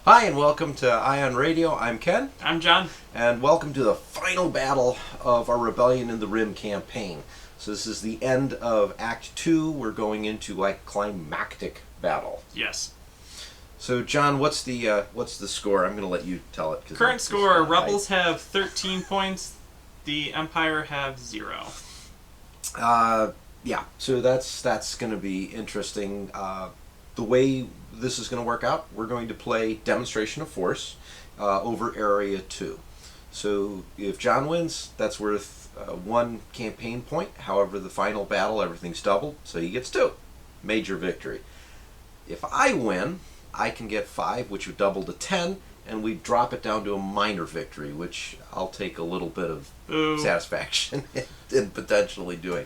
Hi, and welcome to Ion Radio. I'm Ken. I'm John. And welcome to the final battle of our Rebellion in the Rim campaign. So this is the end of Act 2. We're going into like climactic battle. Yes. So John, what's the score? I'm going to let you tell it. Current score, Rebels have 13 points. The Empire have 0. Yeah, so that's going to be interesting. The way this is going to work out, we're going to play Demonstration of Force over Area 2. So if John wins, that's worth 1 campaign point. However, the final battle, everything's doubled, so he gets 2. Major victory. If I win, I can get 5, which would double to 10, and we drop it down to a minor victory, which I'll take a little bit of satisfaction in potentially doing.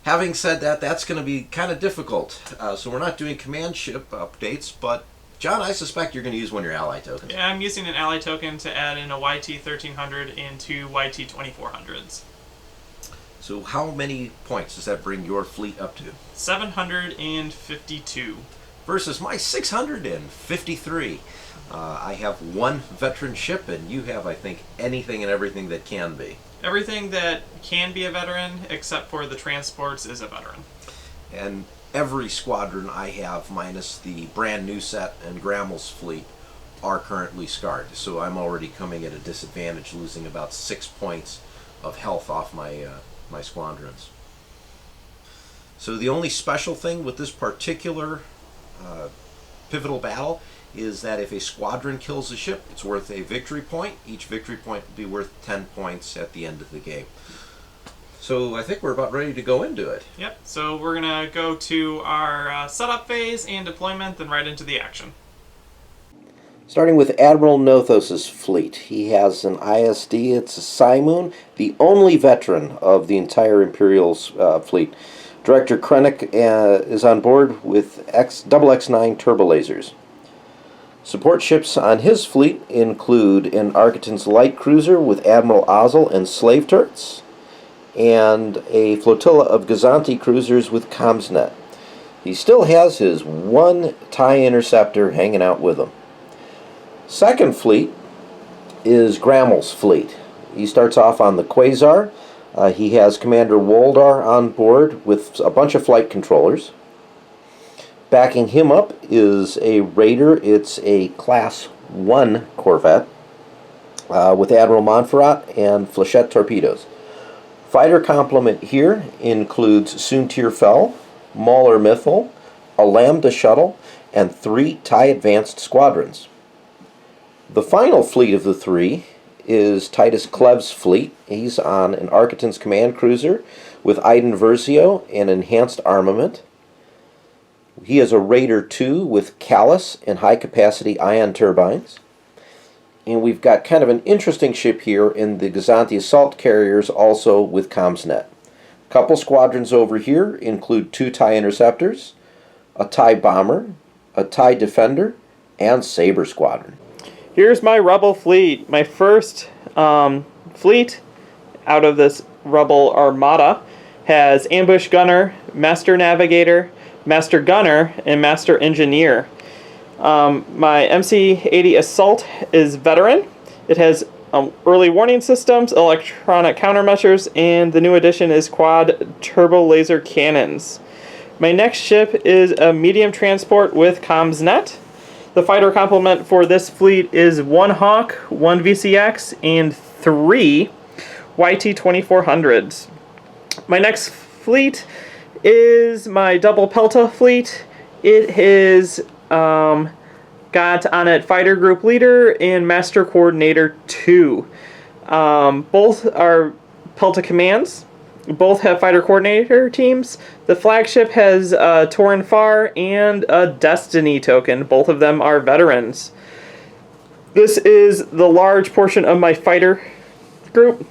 Having said that, that's going to be kind of difficult. So we're not doing command ship updates, but John, I suspect you're going to use one of your ally tokens. Yeah, I'm using an ally token to add in a YT-1300 and 2 YT-2400s. So how many points does that bring your fleet up to? 752. Versus my 653. I have 1 veteran ship, and you have, I think, anything and everything that can be. Everything that can be a veteran, except for the transports, is a veteran. And every squadron I have, minus the brand new set and Grammel's fleet, are currently scarred. So I'm already coming at a disadvantage, losing about 6 points of health off my my squadrons. So the only special thing with this particular pivotal battle is that if a squadron kills a ship, it's worth a victory point. Each victory point will be worth 10 points at the end of the game. So I think we're about ready to go into it. Yep, so we're going to go to our setup phase and deployment, then right into the action. Starting with Admiral Nothos' fleet. He has an ISD, it's a Cymoon, the only veteran of the entire Imperial fleet. Director Krennic is on board with XX9 Turbolasers. Support ships on his fleet include an Arquitens-class Cruiser with Admiral Ozzel and slave turrets, and a flotilla of Gozanti cruisers with ComsNet. He still has his 1 TIE Interceptor hanging out with him. Second fleet is Grammel's fleet. He starts off on the Quasar. He has Commander Woldar on board with a bunch of flight controllers. Backing him up is a Raider. It's a Class 1 Corvette with Admiral Montferrat and Flechette torpedoes. Fighter complement here includes Soontir Fel, Mauler Mythal, a Lambda shuttle, and 3 TIE Advanced squadrons. The final fleet of the 3 is Titus Klev's fleet. He's on an Arquitens command cruiser with Iden Versio and enhanced armament. He has a Raider 2 with Callus and high-capacity ion turbines. And we've got kind of an interesting ship here in the Gozanti assault carriers, also with ComsNet. A couple squadrons over here include 2 TIE Interceptors, a TIE Bomber, a TIE Defender, and Saber Squadron. Here's my Rebel fleet. My first fleet out of this Rebel Armada has Ambush Gunner, Master Navigator, Master Gunner, and Master Engineer. My MC-80 Assault is veteran. It has early warning systems, electronic countermeasures, and the new addition is quad turbo laser cannons. My next ship is a medium transport with ComsNet. The fighter complement for this fleet is 1 Hawk, 1 VCX, and 3 YT-2400s. My next fleet is my double Pelta fleet. It is got on it Fighter Group Leader and Master Coordinator 2. Both are Pelta commands. Both have Fighter Coordinator teams. The flagship has Torin Farr and a Destiny token. Both of them are veterans. This is the large portion of my fighter group.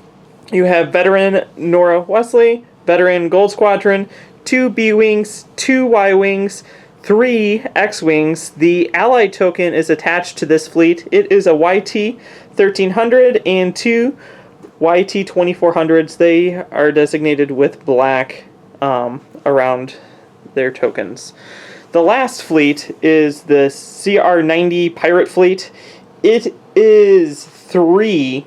You have veteran Nora Wesley, veteran Gold Squadron, 2 B-Wings, 2 Y-Wings, 3 X-Wings. The ally token is attached to this fleet. It is a YT-1300 and 2 YT-2400s. They are designated with black around their tokens. The last fleet is the CR-90 Pirate Fleet. It is 3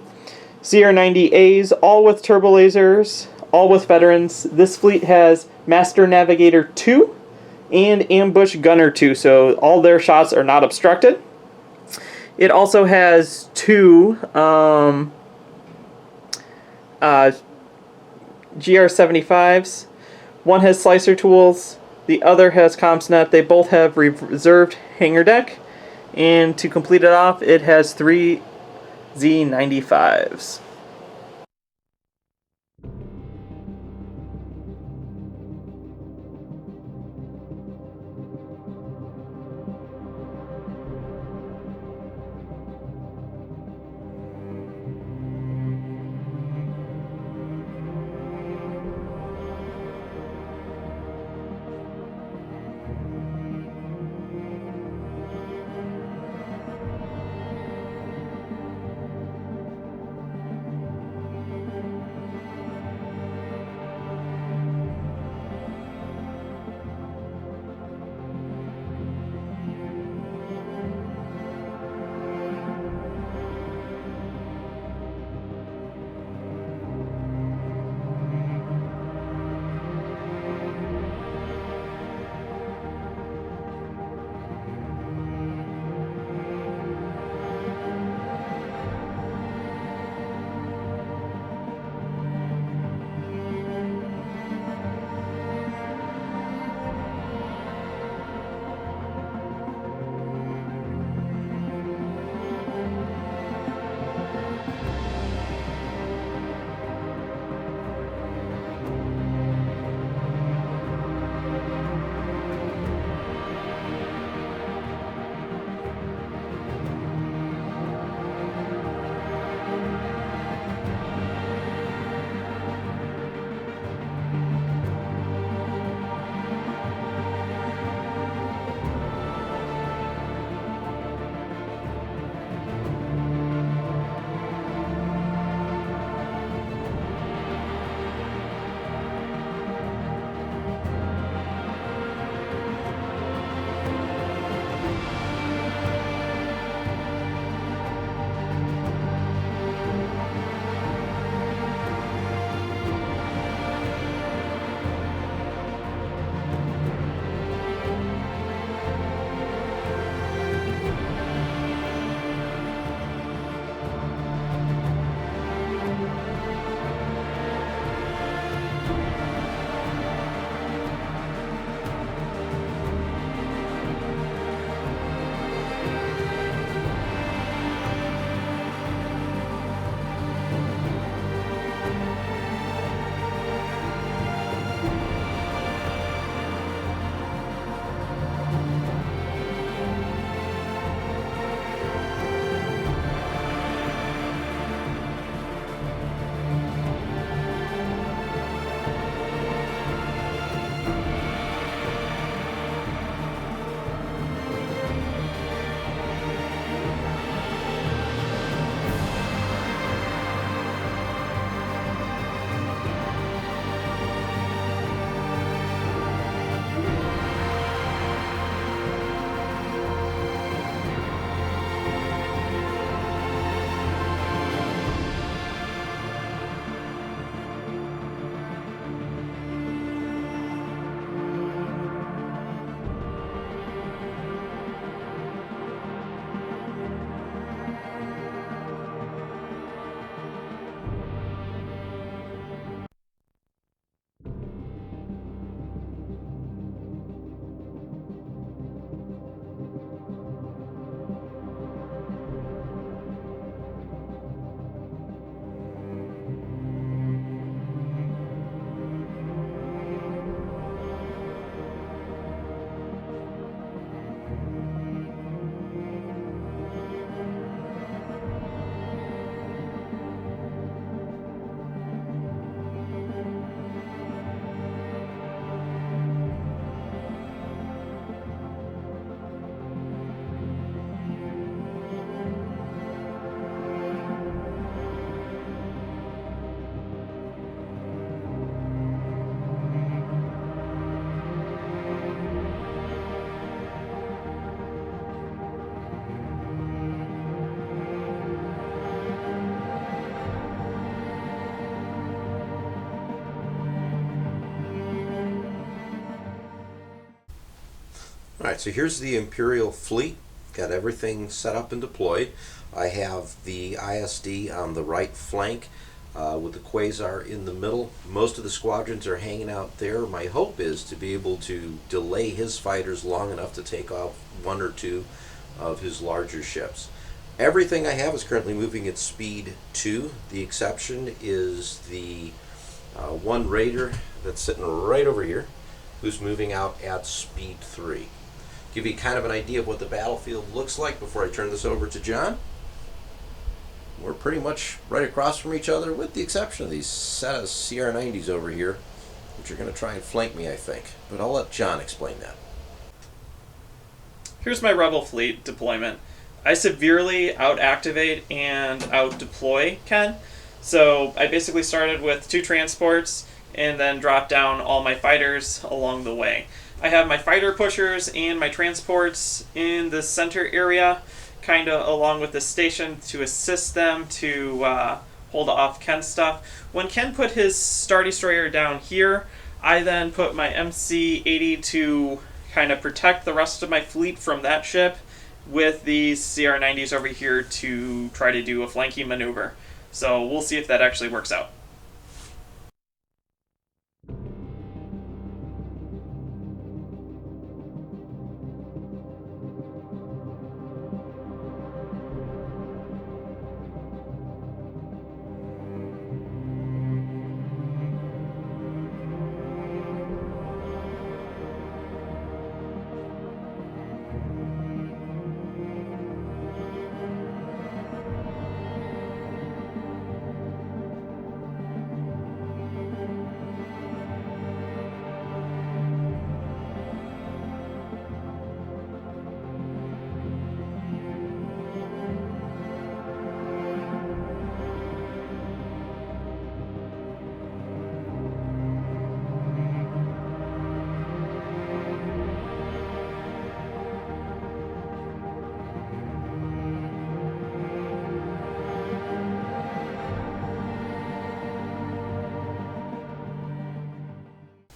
CR-90As, all with turbolasers, all with veterans. This fleet has Master Navigator 2 and Ambush Gunner 2, so all their shots are not obstructed. It also has 2 GR-75s. One has slicer tools, the other has CompsNet. They both have reserved hangar deck. And to complete it off, it has 3 Z95s. Alright, so here's the Imperial Fleet. Got everything set up and deployed. I have the ISD on the right flank with the Quasar in the middle. Most of the squadrons are hanging out there. My hope is to be able to delay his fighters long enough to take off one or two of his larger ships. Everything I have is currently moving at speed 2. The exception is the one Raider that's sitting right over here, who's moving out at speed 3. Give you kind of an idea of what the battlefield looks like before I turn this over to John. We're pretty much right across from each other, with the exception of these set of CR-90s over here, which are going to try and flank me, I think. But I'll let John explain that. Here's my Rebel fleet deployment. I severely out-activate and out-deploy Ken. So I basically started with 2 transports and then dropped down all my fighters along the way. I have my fighter pushers and my transports in the center area, kind of along with the station to assist them to hold off Ken's stuff. When Ken put his Star Destroyer down here, I then put my MC-80 to kind of protect the rest of my fleet from that ship, with these CR-90s over here to try to do a flanking maneuver. So we'll see if that actually works out.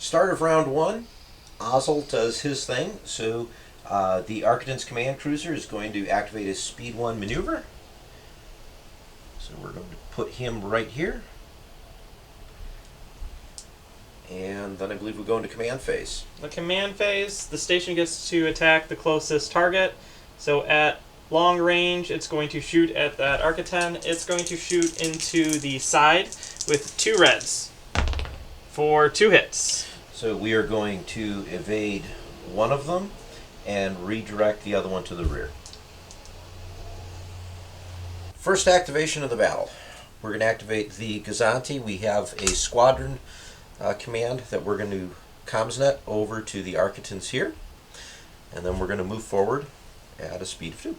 Start of round 1, Ozzel does his thing, so the Arquitens command cruiser is going to activate his speed 1 maneuver. So we're going to put him right here. And then I believe we go into command phase. The command phase, the station gets to attack the closest target. So at long range, it's going to shoot at that Arquiten. It's going to shoot into the side with 2 reds for 2 hits. So we are going to evade one of them and redirect the other one to the rear. First activation of the battle. We're going to activate the Gozanti. We have a squadron command that we're going to comsnet over to the Arquitens here. And then we're going to move forward at a speed of 2.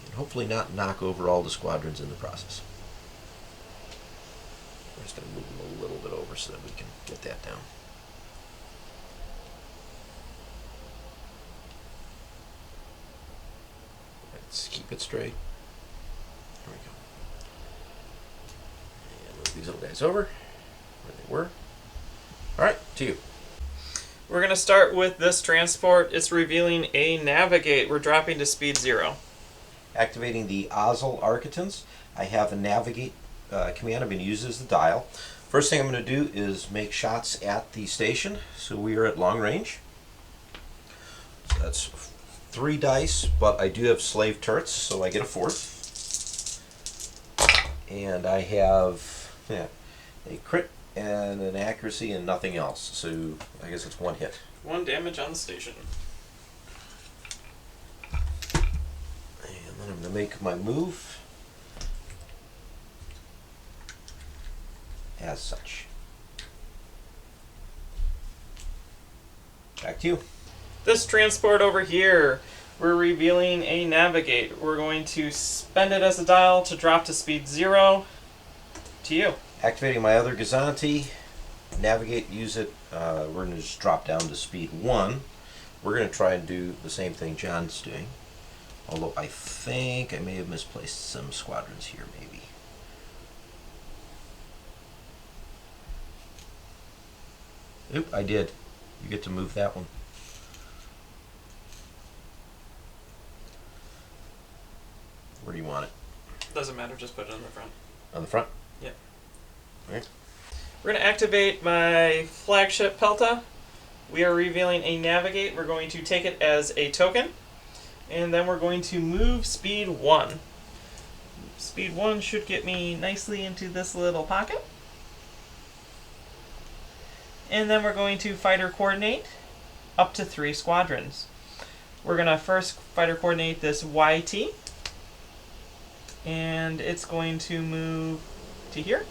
And hopefully not knock over all the squadrons in the process. We're just going to move them a little bit over so that we can get that down. Let's keep it straight. There we go. And move these little guys over where they were. Alright, to you. We're going to start with this transport. It's revealing a navigate. We're dropping to speed 0. Activating the Ozzel Arquitens. I have a navigate command I'm going to use as the dial. First thing I'm going to do is make shots at the station. So we are at long range. So that's 3 dice, but I do have slave turrets, so I get a 4th. And I have a crit and an accuracy and nothing else. So I guess it's 1 hit. 1 damage on the station. And then I'm going to make my move as such. Back to you. This transport over here, we're revealing a navigate. We're going to spend it as a dial to drop to speed 0. To you. Activating my other Gozanti. Navigate, use it. We're going to just drop down to speed 1. We're going to try and do the same thing John's doing. Although I think I may have misplaced some squadrons here, maybe. Oop, I did. You get to move that one. Where do you want it? Doesn't matter, just put it on the front. On the front? Yeah. Alright. We're going to activate my flagship Pelta. We are revealing a navigate. We're going to take it as a token. And then we're going to move speed 1. Speed 1 should get me nicely into this little pocket. And then we're going to fighter coordinate up to 3 squadrons. We're going to first fighter coordinate this YT. And it's going to move to here.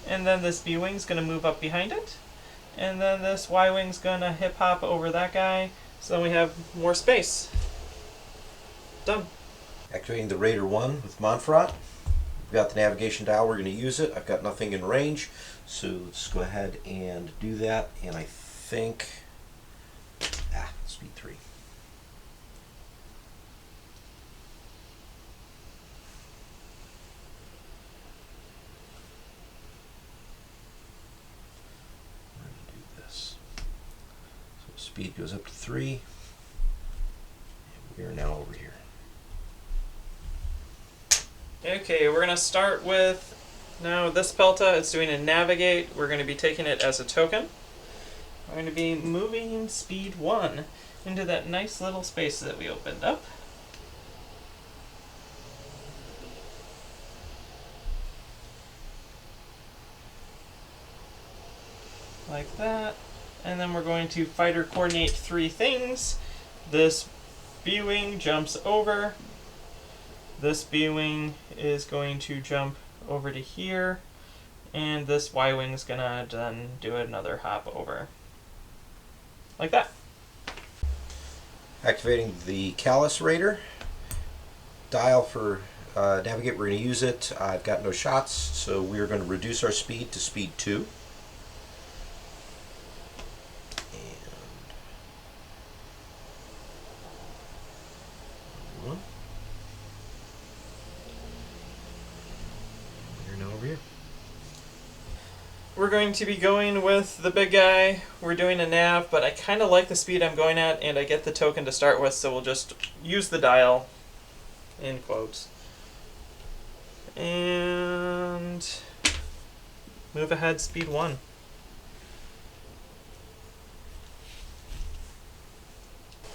And then this B-wing's going to move up behind it. And then this Y-wing's going to hip-hop over that guy. So then we have more space. Done. Activating the Raider 1 with Montferrat. We've got the navigation dial, we're going to use it. I've got nothing in range, so let's go ahead and do that. And I think, speed 3. We're going to do this. So speed goes up to 3. And we are now over here. Okay, we're going to start with, now this Pelta, it's doing a navigate. We're going to be taking it as a token. We're going to be moving speed 1 into that nice little space that we opened up. Like that. And then we're going to fighter coordinate 3 things. This B-wing jumps over. This B-wing is going to jump over to here, and this Y-wing is going to then do another hop over. Like that. Activating the Callus Raider. Dial for navigate, we're going to use it. I've got no shots, so we're going to reduce our speed to speed 2. We're going to be going with the big guy. We're doing a nav, but I kind of like the speed I'm going at, and I get the token to start with, so we'll just use the dial, in quotes. And move ahead speed 1.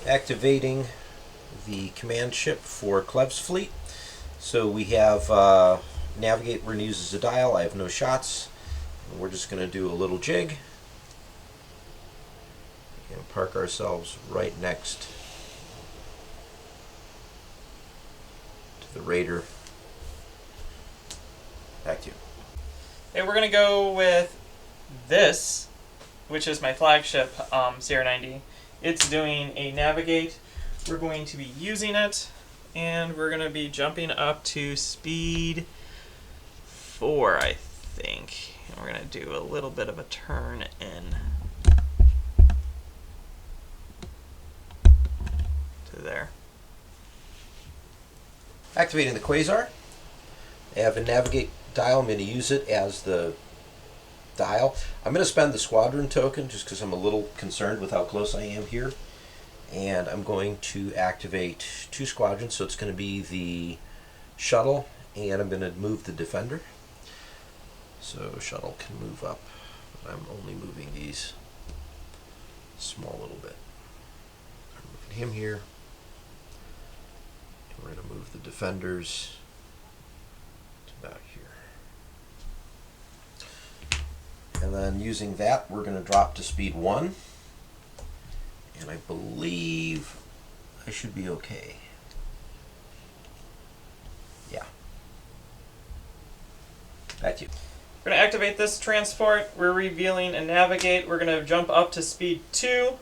Activating the command ship for Clev's fleet. So we have navigate, we're going to use as a dial. I have no shots. We're just going to do a little jig and park ourselves right next to the Raider. Back to you. Okay, we're going to go with this, which is my flagship CR90. It's doing a navigate. We're going to be using it, and we're going to be jumping up to speed 4, I think. We're going to do a little bit of a turn in to there. Activating the Quasar. I have a navigate dial. I'm going to use it as the dial. I'm going to spend the squadron token just because I'm a little concerned with how close I am here. And I'm going to activate 2 squadrons. So it's going to be the shuttle, and I'm going to move the defender. So shuttle can move up, but I'm only moving these small little bit. I'm moving him here. And we're going to move the defenders to about here. And then using that, we're going to drop to speed 1. And I believe I should be okay. Yeah. Back to you. We're going to activate this transport. We're revealing a navigate. We're going to jump up to speed 2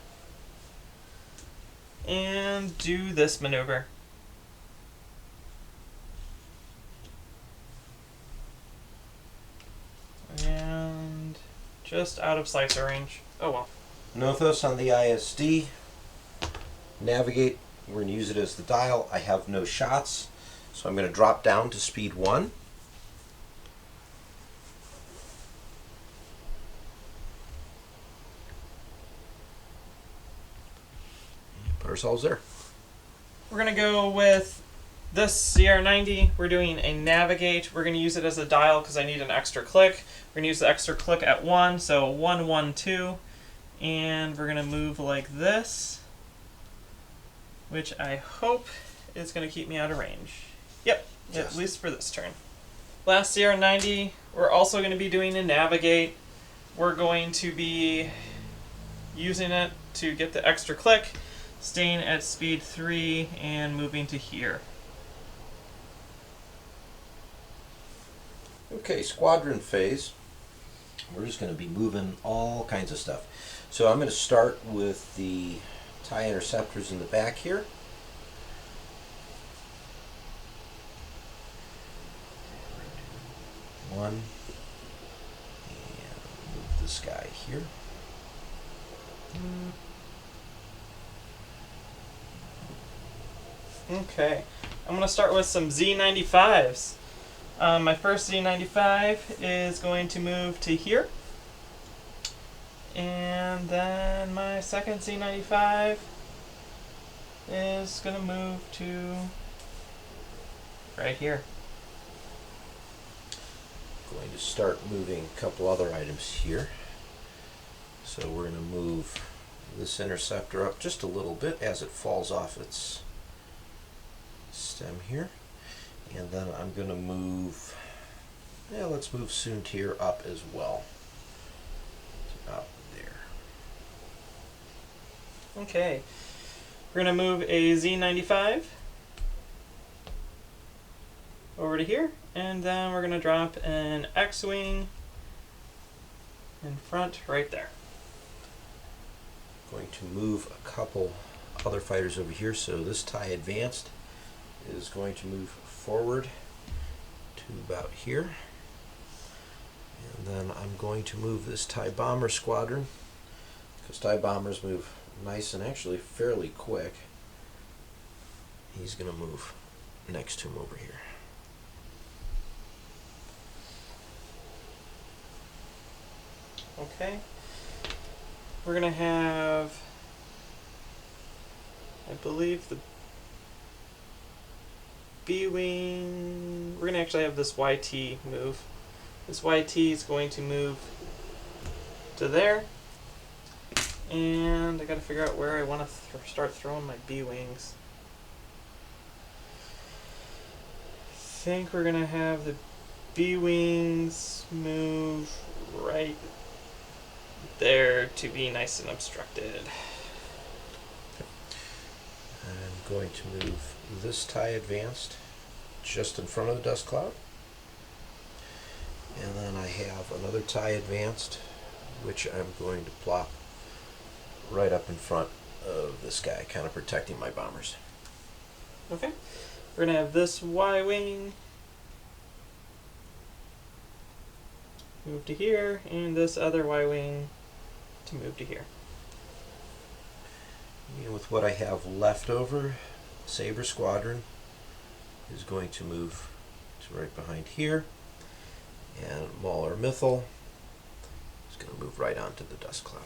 and do this maneuver. And just out of slicer range. Oh well. Nothos on the ISD. Navigate, we're going to use it as the dial. I have no shots, so I'm going to drop down to speed 1. ourselves there. We're going to go with this CR90. We're doing a navigate. We're going to use it as a dial because I need an extra click. We're going to use the extra click at 1, so 1, 1, 2. And we're going to move like this, which I hope is going to keep me out of range. Yep, Yes. at least for this turn. Last CR90, we're also going to be doing a navigate. We're going to be using it to get the extra click, staying at speed 3 and moving to here. Okay, squadron phase. We're just going to be moving all kinds of stuff. So I'm going to start with the TIE interceptors in the back here. One. And move this guy here. Okay, I'm going to start with some Z95s. My first Z95 is going to move to here. And then my second Z95 is going to move to right here. Going to start moving a couple other items here. So we're going to move this interceptor up just a little bit as it falls off its stem here. And then I'm going to move, let's move Soon Tier up as well. Up there. Okay, we're going to move a Z95 over to here, and then we're going to drop an X-Wing in front right there. Going to move a couple other fighters over here. So this TIE Advanced is going to move forward to about here. And then I'm going to move this TIE Bomber Squadron, because TIE Bombers move nice and actually fairly quick. He's going to move next to him over here. Okay, we're going to have, I believe, the B-Wing. We're going to actually have this YT move. This YT is going to move to there. And I got to figure out where I want to start throwing my B-Wings. I think we're going to have the B-Wings move right there to be nice and obstructed. I'm going to move this TIE Advanced just in front of the dust cloud. And then I have another TIE Advanced, which I'm going to plop right up in front of this guy, kind of protecting my bombers. Okay, we're going to have this Y-Wing move to here, and this other Y-Wing to move to here. And with what I have left over, Saber Squadron is going to move to right behind here, and Mauler Mythal is going to move right onto the dust cloud.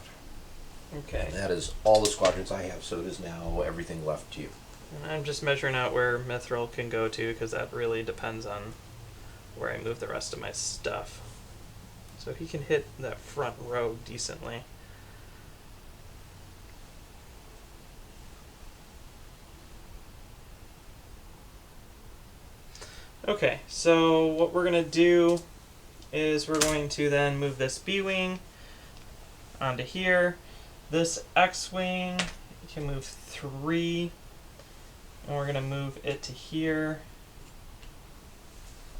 Okay. And that is all the squadrons I have, so it is now everything left to you. And I'm just measuring out where Mithril can go to, because that really depends on where I move the rest of my stuff. So he can hit that front row decently. Okay, so what we're going to do is we're going to then move this B-Wing onto here. This X-Wing can move 3, and we're going to move it to here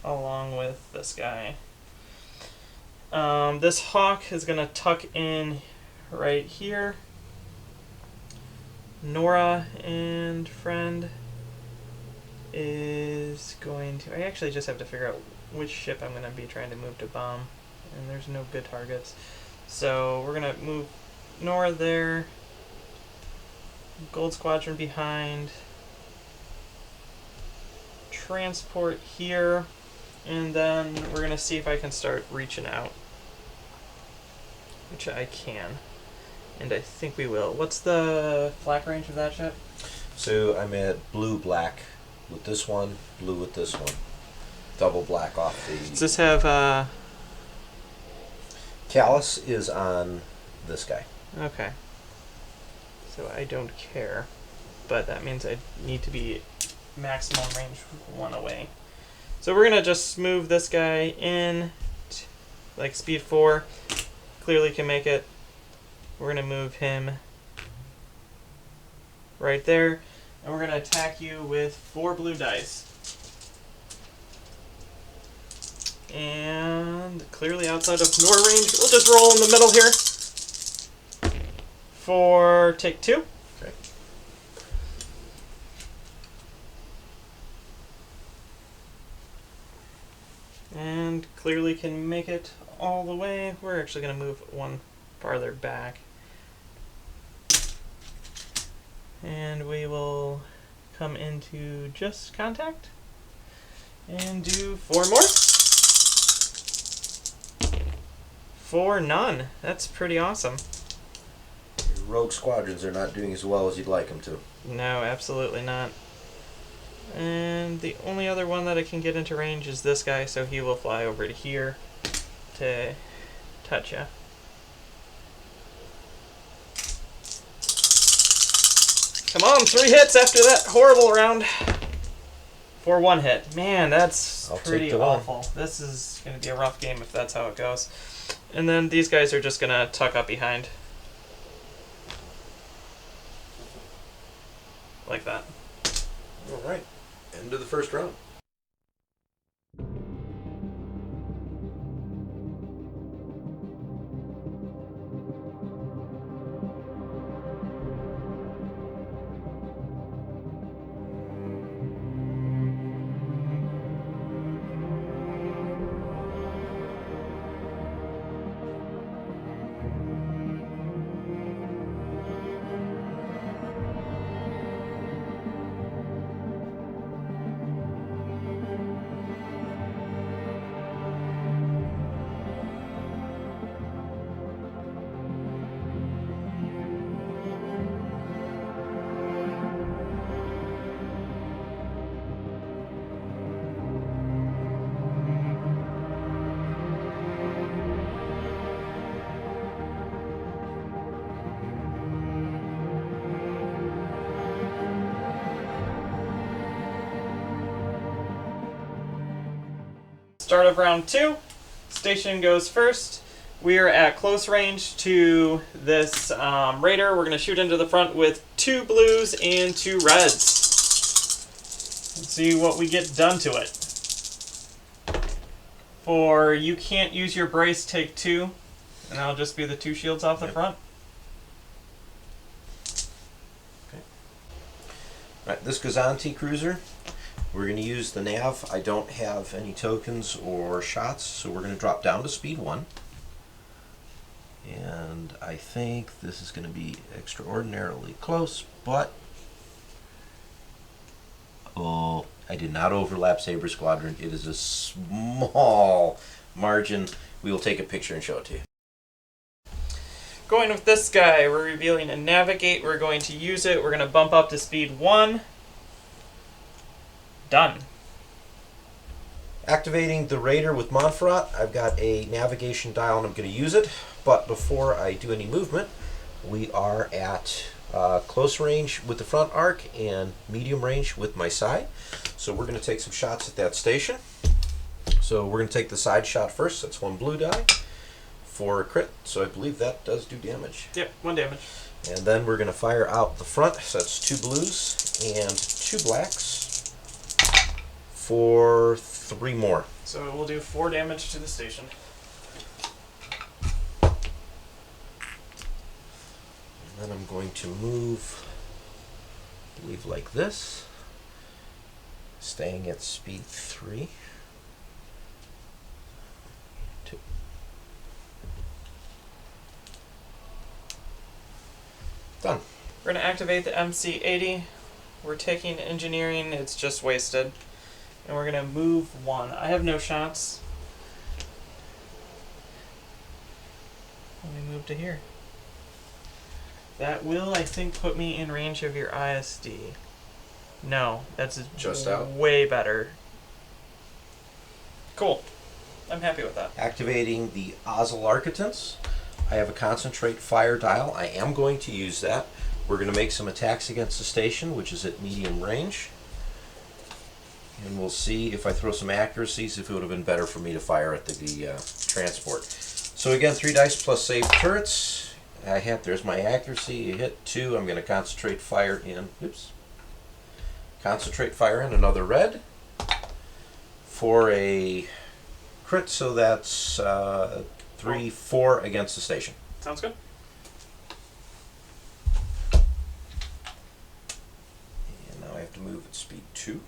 along with this guy. This Hawk is going to tuck in right here. Nora and friend is going to... I actually just have to figure out which ship I'm going to be trying to move to bomb, and there's no good targets. So we're going to move Nora there, Gold Squadron behind, transport here, and then we're going to see if I can start reaching out, which I can. And I think we will. What's the flak range of that ship? So I'm at blue-black with this one, blue with this one. Double black off the... Does this have... Callus is on this guy. Okay. So I don't care. But that means I need to be maximum range 1 away. So we're going to just move this guy in, like speed 4. Clearly can make it. We're going to move him right there. And we're going to attack you with 4 blue dice. And clearly outside of Nor range. We'll just roll in the middle here for take 2. Okay. And clearly can make it all the way. We're actually going to move 1 farther back. And we will come into just contact and do 4 more. 4 none. That's pretty awesome. Your rogue squadrons are not doing as well as you'd like them to. No, absolutely not. And the only other one that I can get into range is this guy, so he will fly over to here to touch you. Come on, 3 hits after that horrible round. For 1 hit. Man, that's pretty awful. This is going to be a rough game if that's how it goes. And then these guys are just going to tuck up behind. Like that. All right. End of the first round. Start of round 2. Station goes first. We are at close range to this raider. We're going to shoot into the front with 2 blues and 2 reds. Let's see what we get done to it. For you can't use your brace, take 2. And that'll just be the 2 shields off the front. Okay. All right, this Gozanti cruiser, we're going to use the nav. I don't have any tokens or shots, so we're going to drop down to speed 1. And I think this is going to be extraordinarily close, but oh, I did not overlap Saber Squadron. It is a small margin. We will take a picture and show it to you. Going with this guy, we're revealing a navigate. We're going to use it. We're going to bump up to speed 1. Done. Activating the Raider with Montferrat. I've got a navigation dial and I'm going to use it. But before I do any movement, we are at close range with the front arc and medium range with my side. So we're going to take some shots at that station. So we're going to take the side shot first. That's 1 blue die for a crit. So I believe that does do damage. Yep, 1 damage. And then we're going to fire out the front. So that's 2 blues and 2 blacks for 3 more. So we'll do 4 damage to the station. And then I'm going to move, I believe, like this, staying at speed 3. 2. Done. We're going to activate the MC-80. We're taking engineering. It's just wasted. And we're going to move 1. I have no shots. Let me move to here. That will, I think, put me in range of your ISD. No, that's Just out? way better. Cool. I'm happy with that. Activating the Ozzel Arquitens. I have a concentrate fire dial. I am going to use that. We're going to make some attacks against the station, which is at medium range. And we'll see if I throw some accuracies, if it would have been better for me to fire at the transport. So again, 3 dice plus save turrets. There's my accuracy. You hit 2. I'm going to concentrate fire in. Oops. Concentrate fire in another red for a crit. So that's 3, 4 against the station. Sounds good. And now I have to move at speed 2.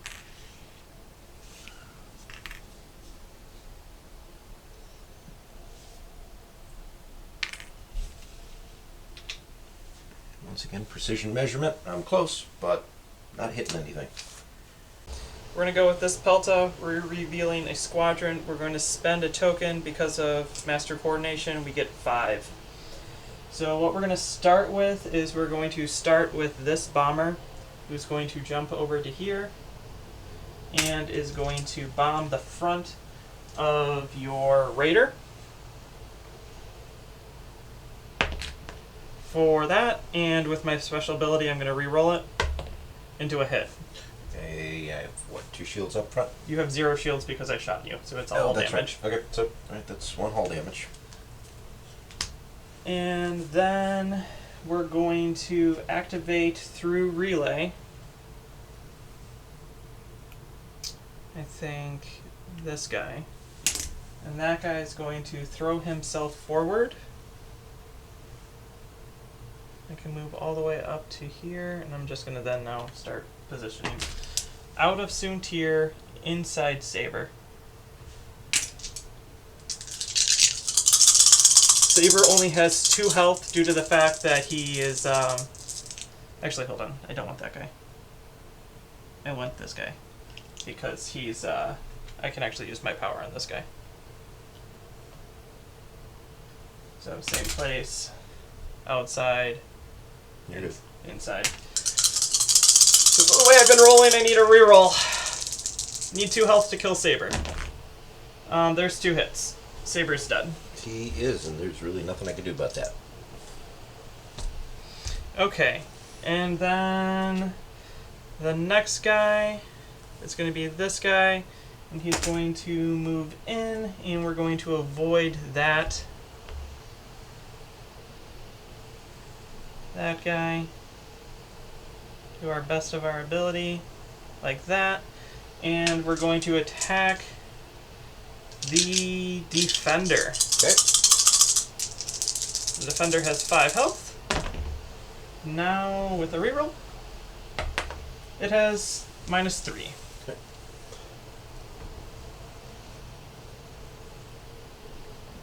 Once again, precision measurement. I'm close, but not hitting anything. We're going to go with this Pelta. We're revealing a squadron. We're going to spend a token because of Master Coordination. We get 5. So what we're going to start with is we're going to start with this bomber, who's going to jump over to here and is going to bomb the front of your Raider. For that, and with my special ability, I'm going to re-roll it into a hit. Okay, I have, what, 2 shields up front? You have 0 shields because I shot you, so it's all that's damage. right. Okay, so that's 1 hull damage. And then we're going to activate through relay. I think this guy. And that guy is going to throw himself forward. I can move all the way up to here, and I'm just going to then now start positioning. Out of Soon Tier, inside Saber. Saber only has 2 health due to the fact that he is, actually, hold on. I don't want that guy. I want this guy. Because he's, I can actually use my power on this guy. So, same place. Outside. Here it is. Inside. So the way I've been rolling, I need a reroll. Need 2 health to kill Saber. There's 2 hits. Saber's dead. He is, and there's really nothing I can do about that. Okay, and then the next guy is going to be this guy, and he's going to move in, and we're going to avoid that guy. Do our best of our ability, like that, and we're going to attack the Defender. Okay. The Defender has 5 health. Now, with a reroll, it has -3. Okay.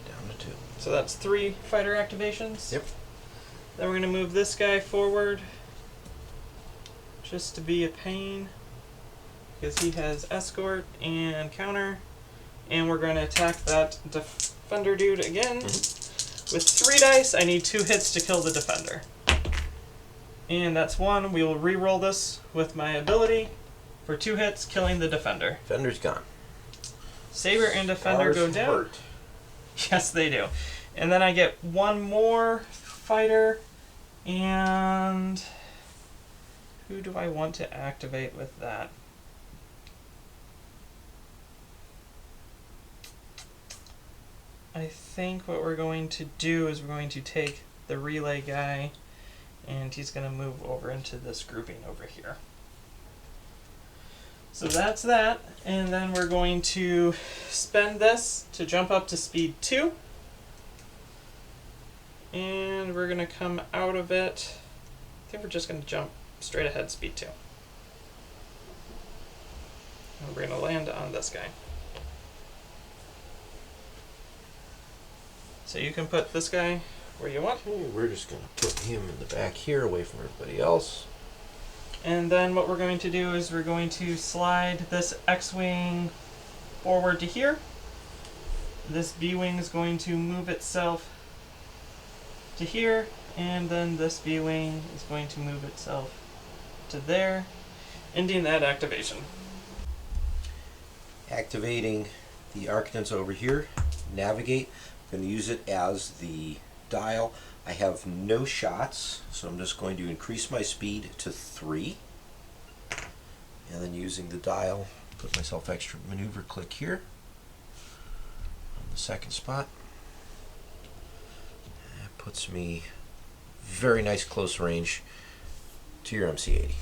Down to 2. So that's 3 fighter activations. Yep. Then we're going to move this guy forward, just to be a pain, because he has escort and counter. And we're going to attack that Defender dude again. With 3 dice, I need 2 hits to kill the Defender. And that's 1. We will re-roll this with my ability for 2 hits, killing the Defender. Defender's gone. Saber and Defender go down. Hurt. Yes, they do. And then I get 1 more fighter. And who do I want to activate with that? I think what we're going to do is we're going to take the relay guy, and he's going to move over into this grouping over here. So that's that, and then we're going to spend this to jump up to speed 2. And we're going to come out of it. I think we're just going to jump straight ahead speed 2. And we're going to land on this guy. So you can put this guy where you want. Okay, we're just going to put him in the back here, away from everybody else. And then what we're going to do is we're going to slide this X-Wing forward to here. This B-Wing is going to move itself to here, And then this B-Wing is going to move itself to there, ending that activation. Activating the Arquitens over here. Navigate. I'm going to use it as the dial. I have no shots, so I'm just going to increase my speed to 3. And then using the dial, put myself extra maneuver click here on the second spot. That puts me very nice close range to your MC-80.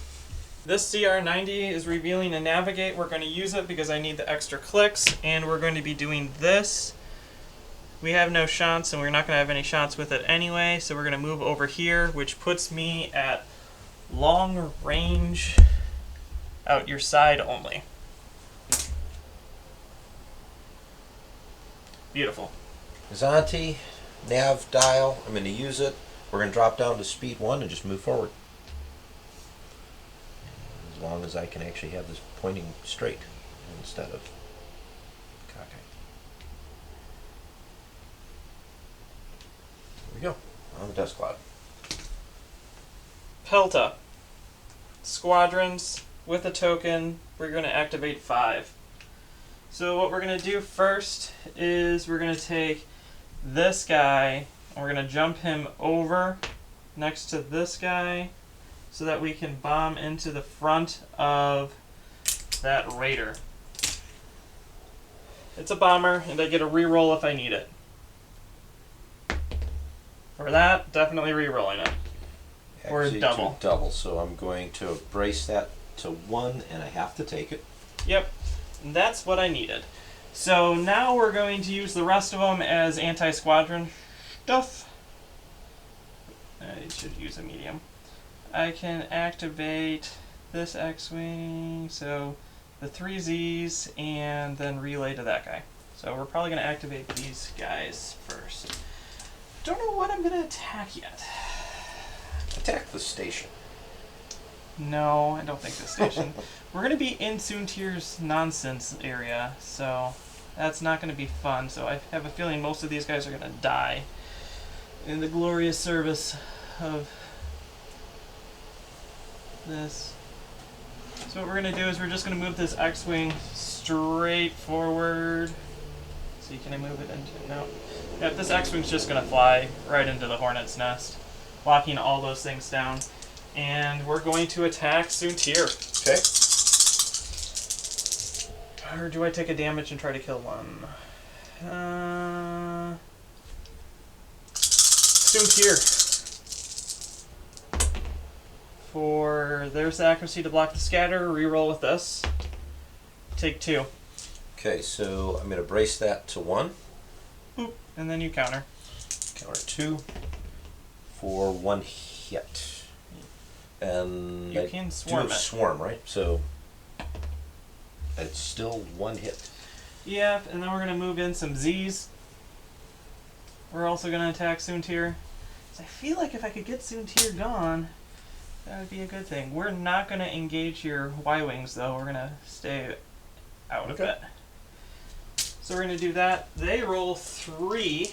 This CR90 is revealing a navigate. We're going to use it because I need the extra clicks, and we're going to be doing this. We have no shots, and we're not going to have any shots with it anyway, so we're going to move over here, which puts me at long range out your side only. Beautiful. Gozanti, nav dial, I'm going to use it. We're going to drop down to speed 1 and just move forward. As long as I can actually have this pointing straight instead of cockeyed. There we go, on the dust cloud. Pelta. Squadrons with a token. We're going to activate 5. So what we're going to do first is we're going to take this guy and we're going to jump him over next to this guy so that we can bomb into the front of that raider. It's a bomber and I get a reroll if I need it. For that, definitely rerolling it. Or Actually, double. to double, so I'm going to brace that to 1 and I have to take it. Yep, and that's what I needed. So now we're going to use the rest of them as anti-squadron stuff. I should use a medium. I can activate this X-Wing, so the 3 Zs, and then relay to that guy. So we're probably going to activate these guys first. Don't know what I'm going to attack yet. Attack the station. No, I don't think this station. We're going to be in Soon Tier's nonsense area, so that's not going to be fun. So I have a feeling most of these guys are going to die in the glorious service of this. So what we're going to do is we're just going to move this X-Wing straight forward. So can I move it into... No. Yep, this X-Wing's just going to fly right into the Hornet's nest, locking all those things down. And we're going to attack Soon Tier. Okay. Or do I take a damage and try to kill one? Soon Tier. There's the accuracy to block the scatter. Reroll with this. Take 2. Okay, so I'm going to brace that to 1. Boop. And then you counter. Counter 2 for 1 hit. And You I can do swarm have it. swarm, right? So it's still 1 hit. Yeah, and then we're going to move in some Zs. We're also going to attack Soon Tier. So I feel like if I could get Soon Tier gone, that would be a good thing. We're not going to engage your Y-Wings, though. We're going to stay out of it. So we're going to do that. They roll 3.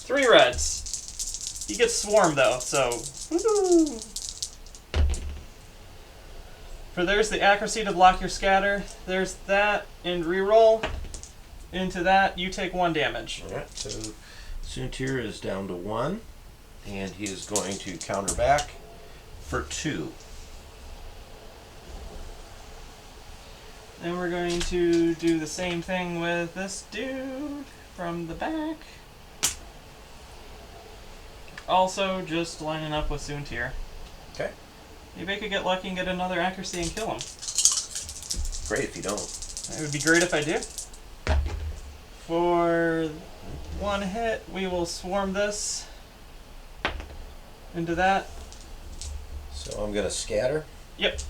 3 reds. He gets swarmed, though, so... Woo-hoo. For there's the accuracy to block your scatter. There's that, and reroll. Into that, you take 1 damage. Alright, so Soon Tier is down to 1. And he is going to counter back for 2. Then we're going to do the same thing with this dude from the back. Also, just lining up with Soon Tier. Okay. Maybe I could get lucky and get another accuracy and kill him. Great if you don't. It would be great if I do. For 1 hit, we will swarm this into that. So I'm going to scatter. Yep.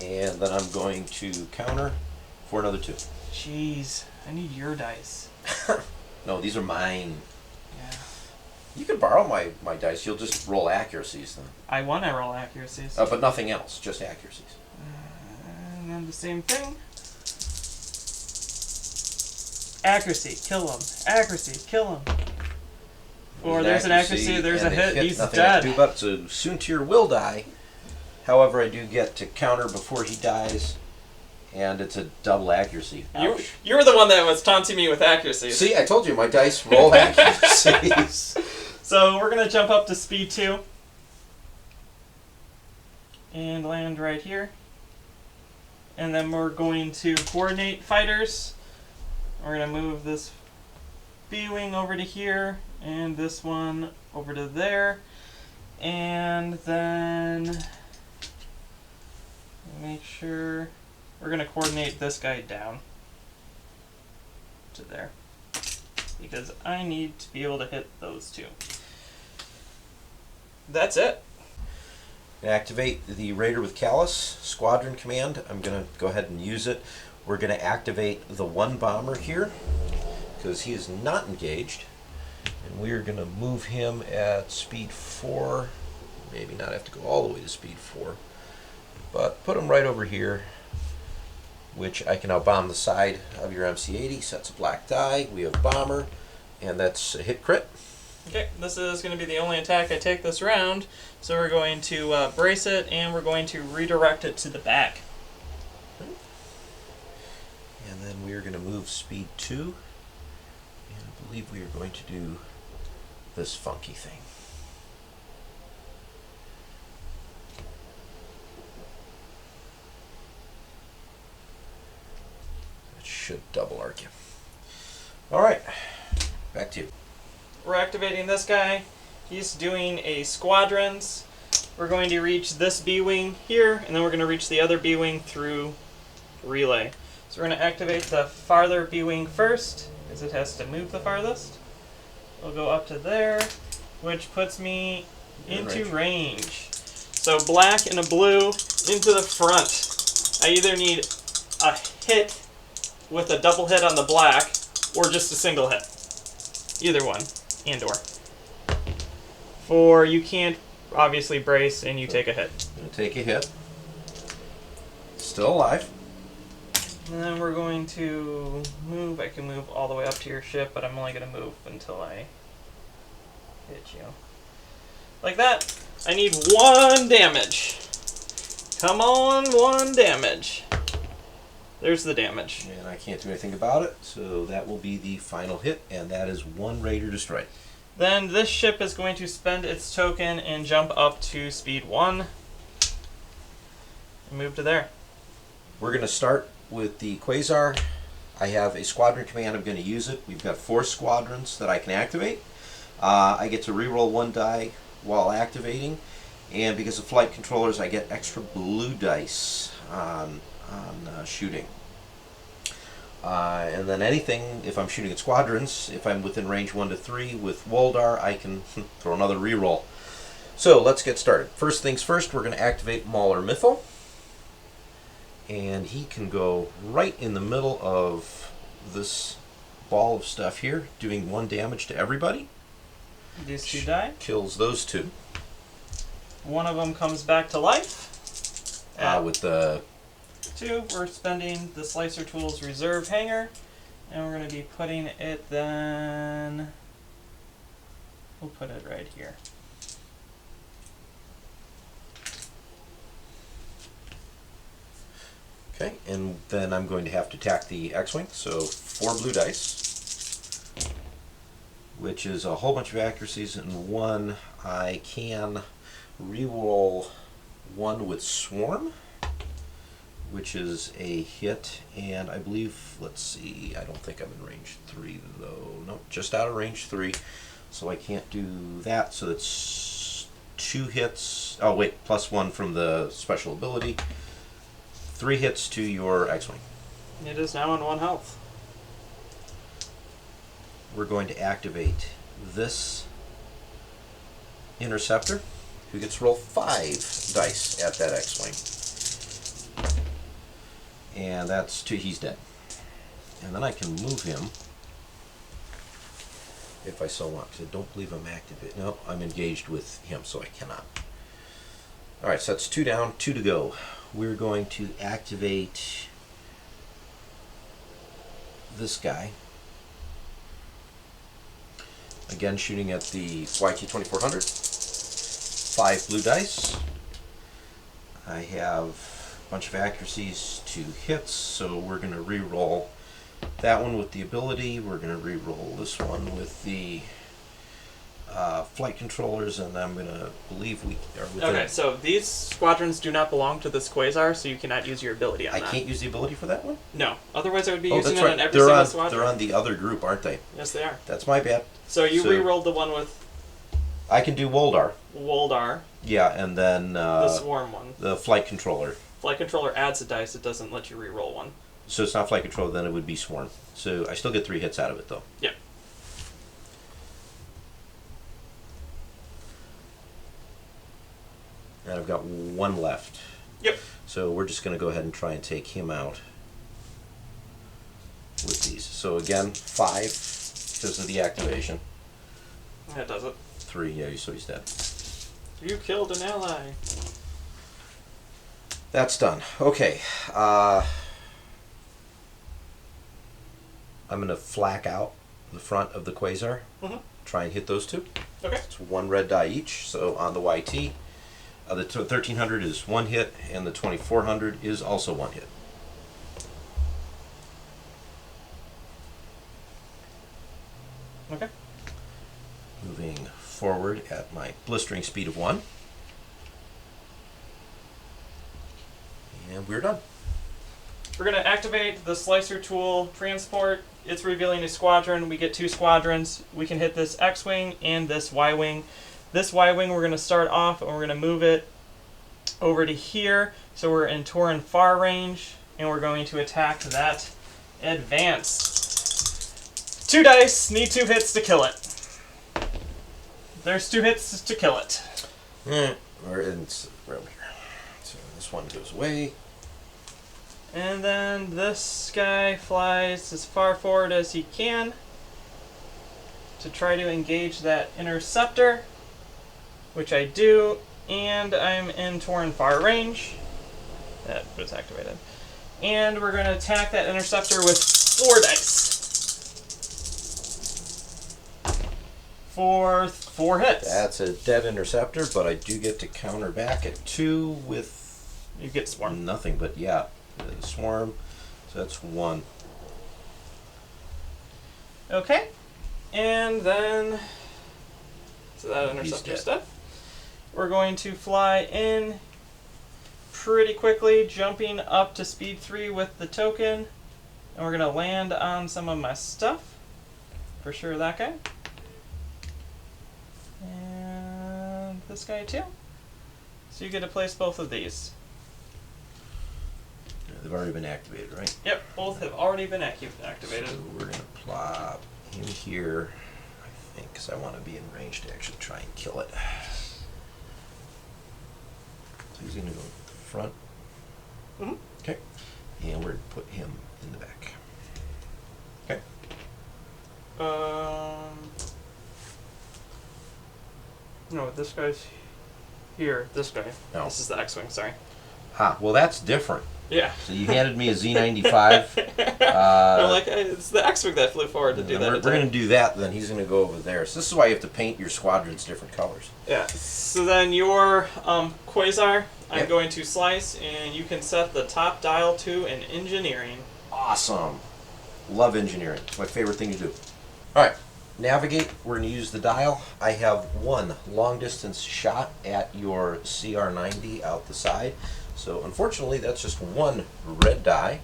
And then I'm going to counter for another 2. Jeez, I need your dice. No, these are mine. Yeah. You can borrow my dice. You'll just roll accuracies then. I want to roll accuracies. But nothing else, just accuracies. And then the same thing. Accuracy, kill him. Accuracy, kill him. Or there's an accuracy, there's a and hit, he's nothing I dead. can do about it. So Soon Tier will die. However, I do get to counter before he dies, and it's a double accuracy. Ouch. You were the one that was taunting me with accuracy. See, I told you, my dice roll accuracies. So we're going to jump up to speed 2. And land right here. And then we're going to coordinate fighters. We're going to move this B-wing over to here, and this one over to there. And then make sure we're going to coordinate this guy down to there, because I need to be able to hit those two. That's it. Activate the Raider with Callus Squadron Command. I'm going to go ahead and use it. We're going to activate the one bomber here because he is not engaged. And we are going to move him at speed 4. Maybe not have to go all the way to speed 4. But put him right over here, which I can now bomb the side of your MC-80. Sets a black die. We have bomber, and that's a hit crit. Okay, this is going to be the only attack I take this round, so we're going to brace it, and we're going to redirect it to the back. And then we are going to move speed 2, and I believe we are going to do this funky thing. That should double arc you. Alright, back to you. We're activating this guy. He's doing a squadrons. We're going to reach this B-wing here, and then we're going to reach the other B-wing through relay. So we're going to activate the farther B-wing first, because it has to move the farthest. We'll go up to there, which puts me into range. So black and a blue into the front. I either need a hit with a double hit on the black, or just a single hit. Either one. And or. For you can't obviously brace and you take a hit. Gonna take a hit. Still alive. And then we're going to move. I can move all the way up to your ship, but I'm only going to move until I hit you. Like that. I need 1 damage. Come on, 1 damage. There's the damage. And I can't do anything about it, so that will be the final hit, and that is 1 Raider destroyed. Then this ship is going to spend its token and jump up to speed 1. And move to there. We're going to start with the Quasar. I have a squadron command. I'm going to use it. We've got 4 squadrons that I can activate. I get to reroll 1 die while activating, and because of flight controllers, I get extra blue dice on shooting. And then anything, if I'm shooting at squadrons, if I'm within range 1 to 3 with Woldar, I can throw another reroll. So let's get started. First things first, we're going to activate Mauler Mythal. And he can go right in the middle of this ball of stuff here, doing 1 damage to everybody. These 2 die. Kills those 2. One of them comes back to life. With the 2, we're spending the Slicer Tools Reserve Hanger, and we're going to be putting it then... We'll put it right here. Okay, and then I'm going to have to attack the X-Wing, so 4 blue dice, which is a whole bunch of accuracies, and 1 I can reroll 1 with Swarm, which is a hit, and I believe, let's see, I don't think I'm in range 3 though. No, just out of range 3, so I can't do that, so it's 2 hits. Oh wait, plus 1 from the special ability. 3 hits to your X-Wing. It is now on 1 health. We're going to activate this Interceptor, who gets to roll 5 dice at that X-Wing. And that's 2, he's dead. And then I can move him if I so want, because I don't believe I'm active. No, I'm engaged with him, so I cannot. Alright, so that's 2 down, 2 to go. We're going to activate this guy, Again, shooting at the YT-2400. 5 blue dice. I have a bunch of accuracies, 2 hits, so we're going to re-roll that one with the ability. We're going to re-roll this one with the flight controllers, and I'm going to believe we are with Okay, so these squadrons do not belong to this Quasar, so you cannot use your ability on I that. can't use the ability for that one? No. Otherwise, I would be Oh, using that's it right. on every single squadron. They're on the other group, aren't they? Yes, they are. That's my bad. So you re-rolled the one with I can do Woldar. Woldar, Yeah, and then the swarm one. the flight controller. Flight controller adds a dice, it doesn't let you re-roll one. So it's not flight controller, then it would be swarm. So I still get 3 hits out of it, though. Yep. And I've got 1 left. Yep. So we're just going to go ahead and try and take him out with these. So again, 5 because of the activation. That does it. 3, yeah, so he's dead. You killed an ally. That's done. Okay. I'm going to flak out the front of the Quasar. Mm-hmm. Try and hit those 2. Okay. It's 1 red die each. So on the YT, the 1300 is 1 hit, and the 2400 is also 1 hit. Okay. Moving forward at my blistering speed of 1. And we're done. We're going to activate the slicer tool transport. It's revealing a squadron. We get 2 squadrons. We can hit this X-Wing and this Y-Wing. This Y-Wing we're going to start off and we're going to move it over to here. So we're in Tauren far range and we're going to attack that advance. 2 dice, need 2 hits to kill it. There's 2 hits to kill it. We're in right over here. So this one goes away. And then this guy flies as far forward as he can to try to engage that interceptor, which I do, and I'm in Tauren far range. That was activated. And we're going to attack that interceptor with 4 dice. For 4 hits. That's a dead interceptor, but I do get to counter back at 2 with You get swarm. nothing, but yeah, the swarm. So that's 1. Okay. And then, so that interceptor's dead. We're going to fly in pretty quickly, jumping up to speed 3 with the token. And we're going to land on some of my stuff. For sure, that guy. And this guy too. So you get to place both of these. They've already been activated, right? Yep, both have already been activated. So we're going to plop him here, I think, because I want to be in range to actually try and kill it. So he's going to go in front. Mm-hmm. Okay. And we're going to put him in the back. Okay. No, this guy's here. This guy. No. This is the X-Wing, sorry. Ah, well, that's different. Yeah. So you handed me a Z95. I'm like, it's the X-Wing that flew forward to do that. We're going to do that, then he's going to go over there. So this is why you have to paint your squadrons different colors. Yeah. So then your Quasar, I'm Yep. going to slice, and you can set the top dial to an engineering. Awesome. Love engineering. It's my favorite thing to do. All right. Navigate. We're going to use the dial. I have 1 long distance shot at your CR90 out the side. So unfortunately, that's just 1 red die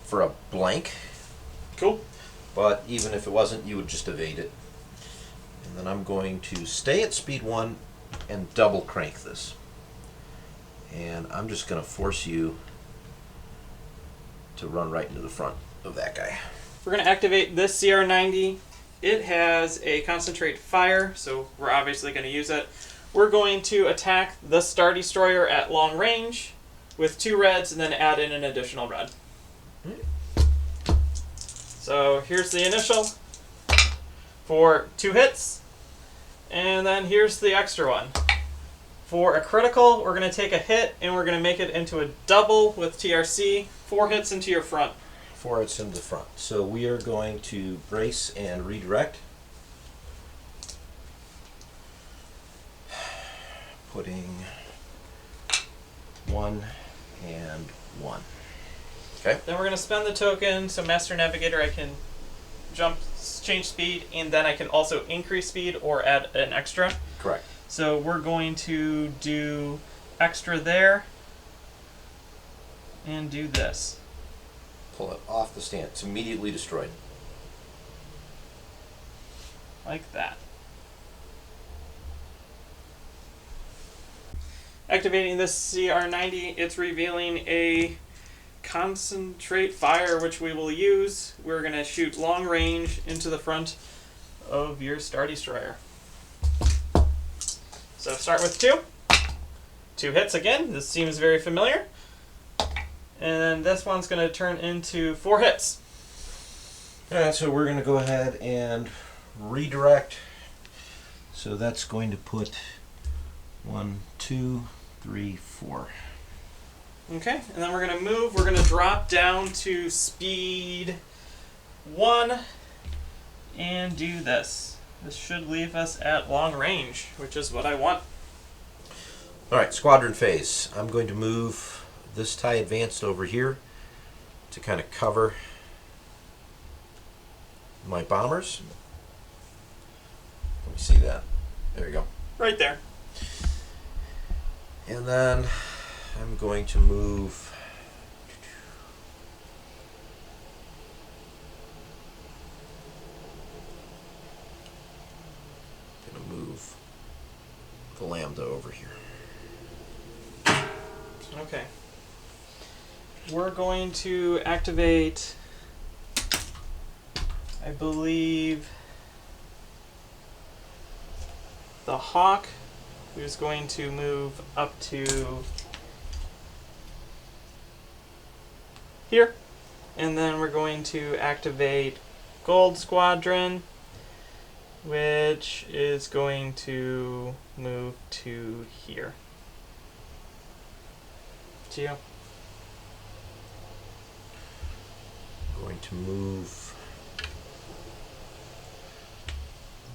for a blank. Cool. But even if it wasn't, you would just evade it. And then I'm going to stay at speed 1 and double crank this. And I'm just going to force you to run right into the front of that guy. We're going to activate this CR90. It has a concentrate fire, so we're obviously going to use it. We're going to attack the Star Destroyer at long range with 2 reds and then add in an additional red. So here's the initial for 2 hits, and then here's the extra one. For a critical, we're going to take a hit and we're going to make it into a double with TRC, 4 hits into your front. 4 hits into the front. So we are going to brace and redirect. putting 1 and 1. Okay. Then we're going to spend the token, so Master Navigator, I can jump, change speed, and then I can also increase speed or add an extra. Correct. So we're going to do extra there and do this. Pull it off the stand. It's immediately destroyed. Like that. Activating this CR90, it's revealing a concentrate fire, which we will use. We're going to shoot long range into the front of your Star Destroyer. So start with 2. 2 hits again. This seems very familiar. And this one's going to turn into 4 hits. Alright, so we're going to go ahead and redirect. So that's going to put 1, 2, 3, 4. Okay, and then we're going to move. We're going to drop down to speed 1 and do this. This should leave us at long range, which is what I want. Alright, squadron phase. I'm going to move this TIE Advanced over here to kind of cover my bombers. Let me see that. There you go. Right there. And then I'm going to move the Lambda over here. Okay. We're going to activate, I believe, the Hawk, who's going to move up to here. And then we're going to activate Gold Squadron, which is going to move to here. Geo. Going to move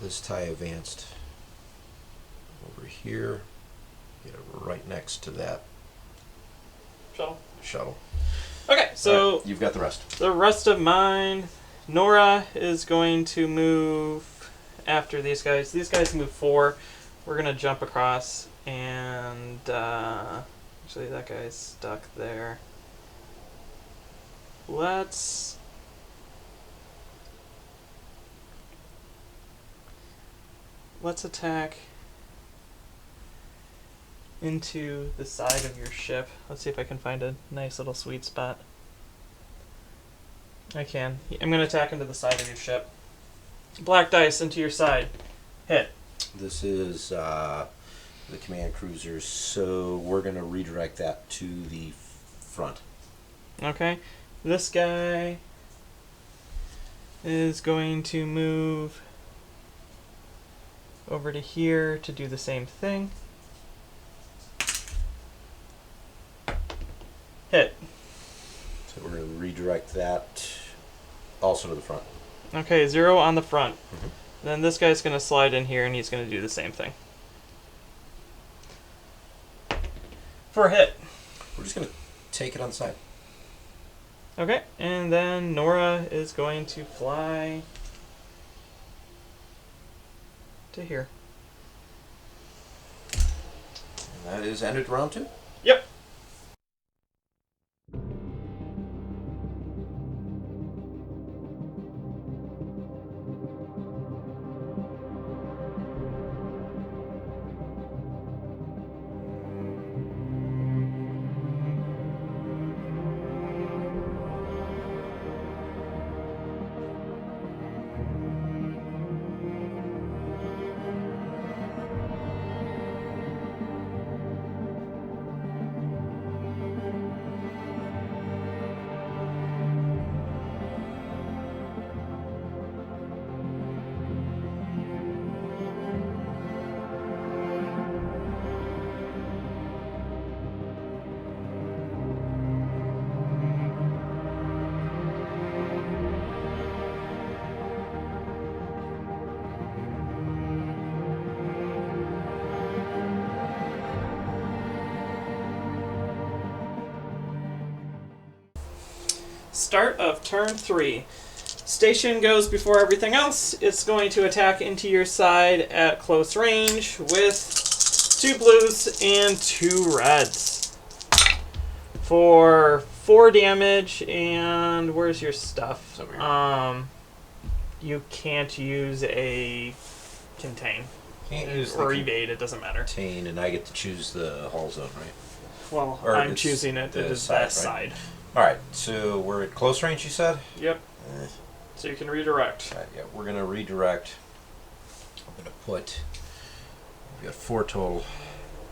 this TIE Advanced over here, get it right next to that shuttle. Okay, so right, you've got the rest. The rest of mine, Nora is going to move after these guys. These guys move 4. We're going to jump across, and actually that guy's stuck there. Let's attack into the side of your ship. Let's see if I can find a nice little sweet spot. I can. I'm going to attack into the side of your ship. Black dice into your side. Hit. This is the command cruisers, so we're going to redirect that to the front. Okay. This guy is going to move over to here to do the same thing. Hit. So we're going to redirect that also to the front. Okay, 0 on the front. Mm-hmm. Then this guy's going to slide in here and he's going to do the same thing. For a hit. We're just going to take it on the side. Okay, and then Nora is going to fly to here. And that is ended round 2? Yep. Start of turn 3. Station goes before everything else. It's going to attack into your side at close range with 2 blues and 2 reds. For 4 damage, and where's your stuff? You can't use a contain. Can't use or the evade, it doesn't matter. contain, and I get to choose the hull zone, right? Well, Or I'm it's choosing it. the It is side, that right? side. Alright, so we're at close range, you said? Yep. Eh. So you can redirect. Right, yeah, we're going to redirect. I'm going to put, we've got 4 total.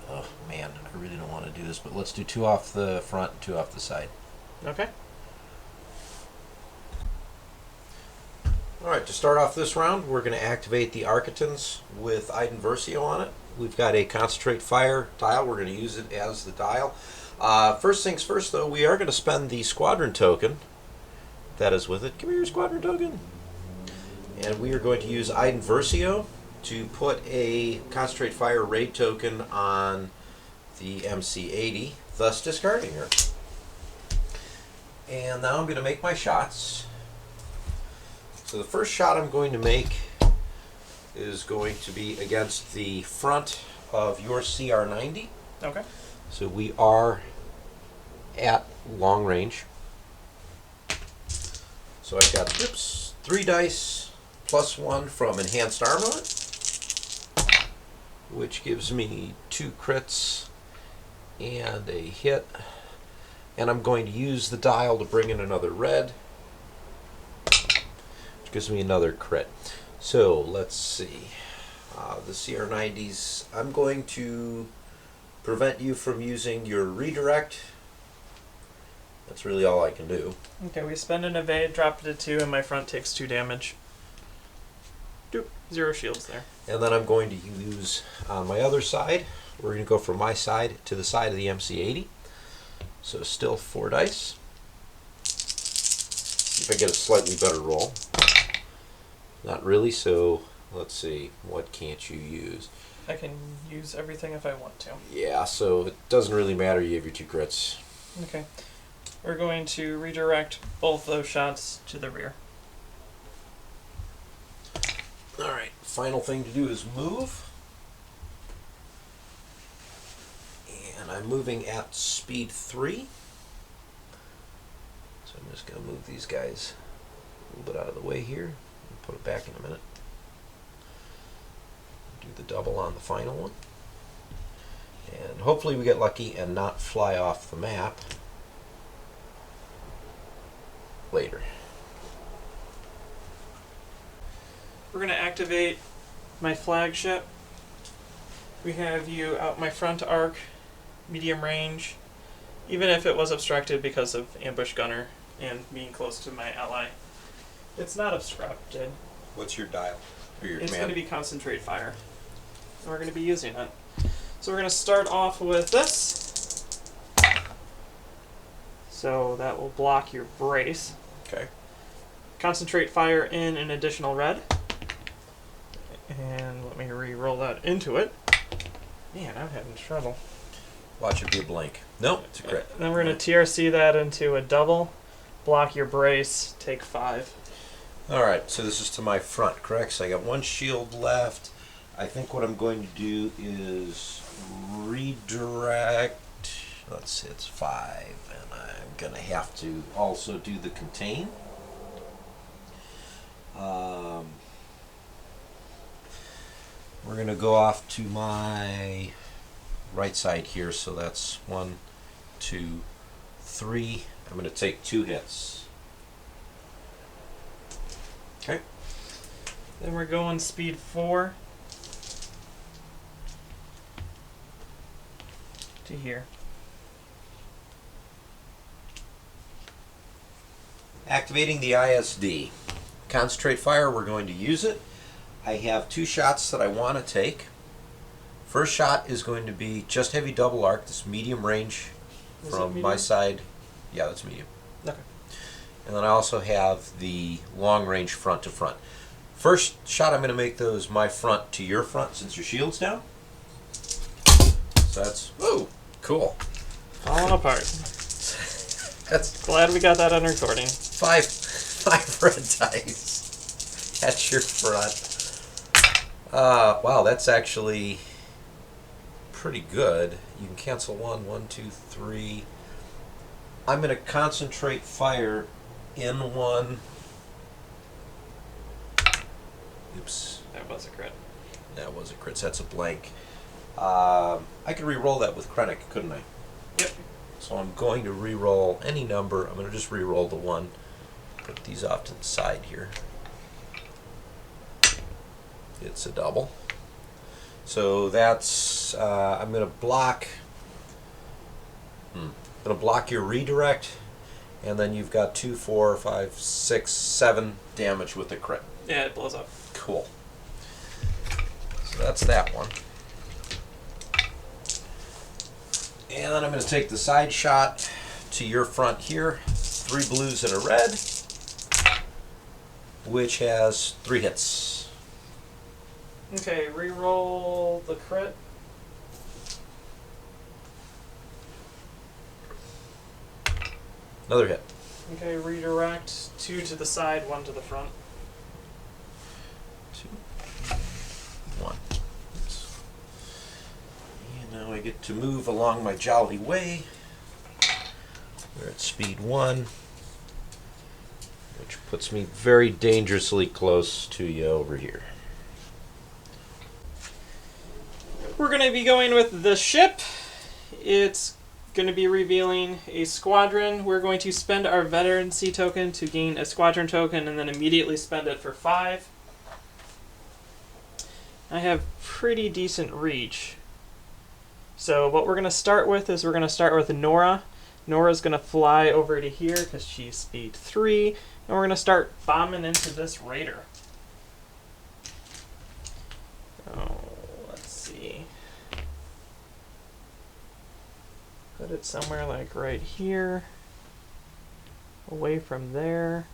Oh man, I really don't want to do this, but let's do 2 off the front and 2 off the side. Okay. Alright, to start off this round, we're going to activate the Arquitens with Iden Versio on it. We've got a concentrate fire dial. We're going to use it as the dial. First things first, though, we are going to spend the squadron token that is with it. Give me your squadron token. And we are going to use Iden Versio to put a concentrate fire raid token on the MC-80, thus discarding her. And now I'm going to make my shots. So the first shot I'm going to make is going to be against the front of your CR-90. Okay. So we are at long range. So I've got 3 dice plus 1 from Enhanced Armor, which gives me 2 crits and a hit. And I'm going to use the dial to bring in another red, which gives me another crit. So let's see. The CR-90s, I'm going to prevent you from using your redirect. That's really all I can do. Okay, we spend an evade, drop it to 2, and my front takes 2 damage. Doop. 0 shields there. And then I'm going to use on my other side, we're going to go from my side to the side of the MC-80. So still 4 dice. See if I get a slightly better roll. Not really, so let's see. What can't you use? I can use everything if I want to. Yeah, so it doesn't really matter. You have your 2 crits. Okay. We're going to redirect both those shots to the rear. Alright, final thing to do is move. And I'm moving at speed 3. So I'm just going to move these guys a little bit out of the way here. And put it back in a minute. Do the double on the final one. And hopefully we get lucky and not fly off the map later. We're going to activate my flagship. We have you out my front arc, medium range, even if it was obstructed because of ambush gunner and being close to my ally. It's not obstructed. What's your dial? Or your It's command? going to be concentrate fire. And we're going to be using it. So we're going to start off with this. So that will block your brace. Okay. Concentrate fire in an additional red. And let me re-roll that into it. Man, I'm having trouble. Watch it be a blank. Nope, it's a crit. And then we're going to TRC that into a double. Block your brace, take 5. Alright, so this is to my front, correct? So I got 1 shield left. I think what I'm going to do is redirect. Let's see, it's 5. And I'm going to have to also do the contain. We're going to go off to my right side here. So that's 1, 2, 3. I'm going to take 2 hits. Okay. Then we're going speed 4 to here. Activating the ISD. Concentrate fire, we're going to use it. I have 2 shots that I want to take. First shot is going to be just heavy double arc, this medium range Is it from my medium? side. Yeah, that's medium. Okay. And then I also have the long range front to front. First shot I'm going to make those my front to your front since your shield's down. So that's, oh, cool. Falling apart. That's Glad we got that on recording. five red dice at your front. Wow, that's actually pretty good. You can cancel one, two, three. I'm going to concentrate fire in one. Oops. That was a crit. That was a crit. So that's a blank. I could re-roll that with Krennic, couldn't I? Yep. So I'm going to re-roll any number. I'm going to just re-roll the one. Put these off to the side here. It's a double. So that's, I'm going to block. I'm going to block your redirect, and then you've got 2, 4, 5, 6, 7 damage with the crit. Yeah, it blows up. Cool. So that's that one. And then I'm going to take the side shot to your front here. 3 blues and a red, which has 3 hits. Okay, re-roll the crit. Another hit. Okay, redirect. 2 to the side, 1 to the front. 2, 1. Oops. And now I get to move along my jolly way. We're at speed 1, which puts me very dangerously close to you over here. We're going to be going with the ship. It's going to be revealing a squadron. We're going to spend our veterancy token to gain a squadron token and then immediately spend it for 5. I have pretty decent reach. So what we're going to start with is we're going to start with Nora. Nora's going to fly over to here because she's speed 3. And we're going to start bombing into this raider. Oh, let's see. Put it somewhere like right here. Away from there.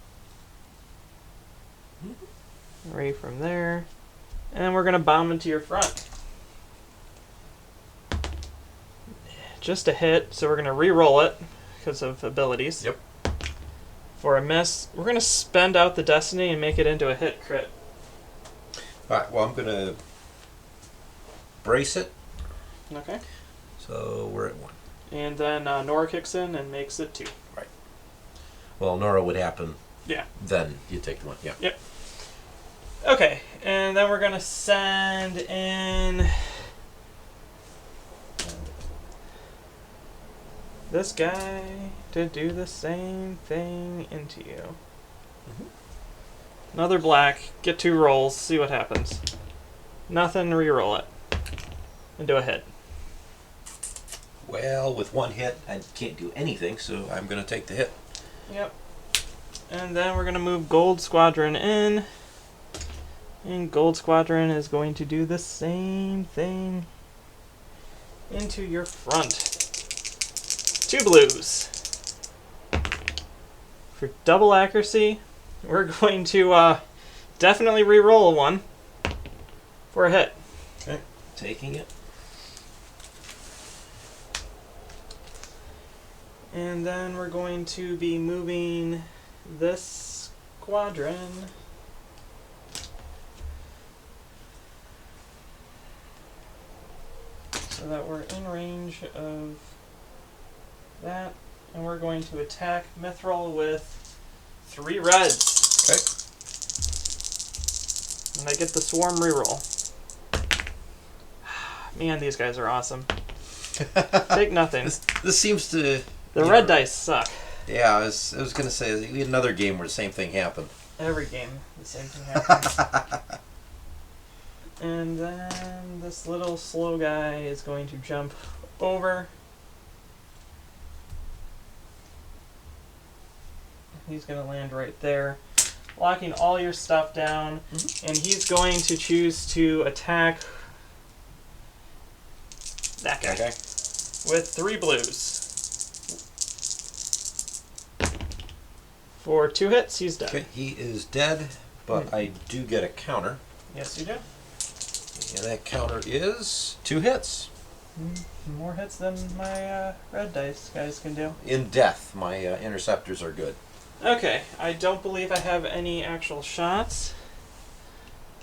Away from there. And we're going to bomb into your front. Just a hit, so we're going to re-roll it because of abilities. Yep. For a miss, we're going to spend out the destiny and make it into a hit crit. Alright, well, I'm going to brace it. Okay. So we're at 1. And then Nora kicks in and makes it 2. Right. Well, Nora would happen. Yeah. Then you take 1. Yeah. Yep. Okay, and then we're going to send in this guy to do the same thing into you. Another black, get 2 rolls, see what happens. Nothing, re-roll it. And do a hit. Well, with 1 hit, I can't do anything, so I'm going to take the hit. Yep. And then we're going to move Gold Squadron in. And Gold Squadron is going to do the same thing into your front. 2 blues. For double accuracy, we're going to definitely re-roll a 1 for a hit. Okay, taking it. And then we're going to be moving this squadron so that we're in range of that, and we're going to attack Mithril with 3 reds. Okay. And I get the swarm reroll. Man, these guys are awesome. Take nothing. This seems to... The red dice suck. Yeah, I was going to say, we had another game where the same thing happened. Every game, the same thing happens. And then this little slow guy is going to jump over. He's going to land right there, locking all your stuff down, and he's going to choose to attack that guy with 3 blues. For 2 hits, he's dead. Okay, he is dead, but I do get a counter. Yes, you do. And that counter is 2 hits. More hits than my red dice guys can do. In death, my interceptors are good. Okay, I don't believe I have any actual shots.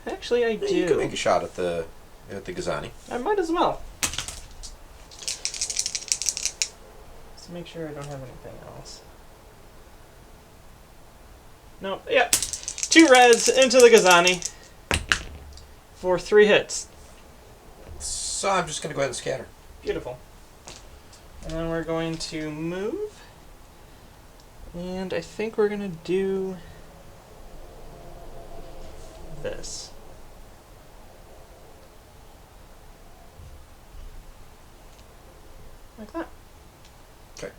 Actually, I do. You can make a shot at the Gozanti. I might as well. Let's make sure I don't have anything else. No, yeah. 2 reds into the Gozanti for 3 hits. So I'm just going to go ahead and scatter. Beautiful. And then we're going to move. And I think we're going to do this. Like that. Okay.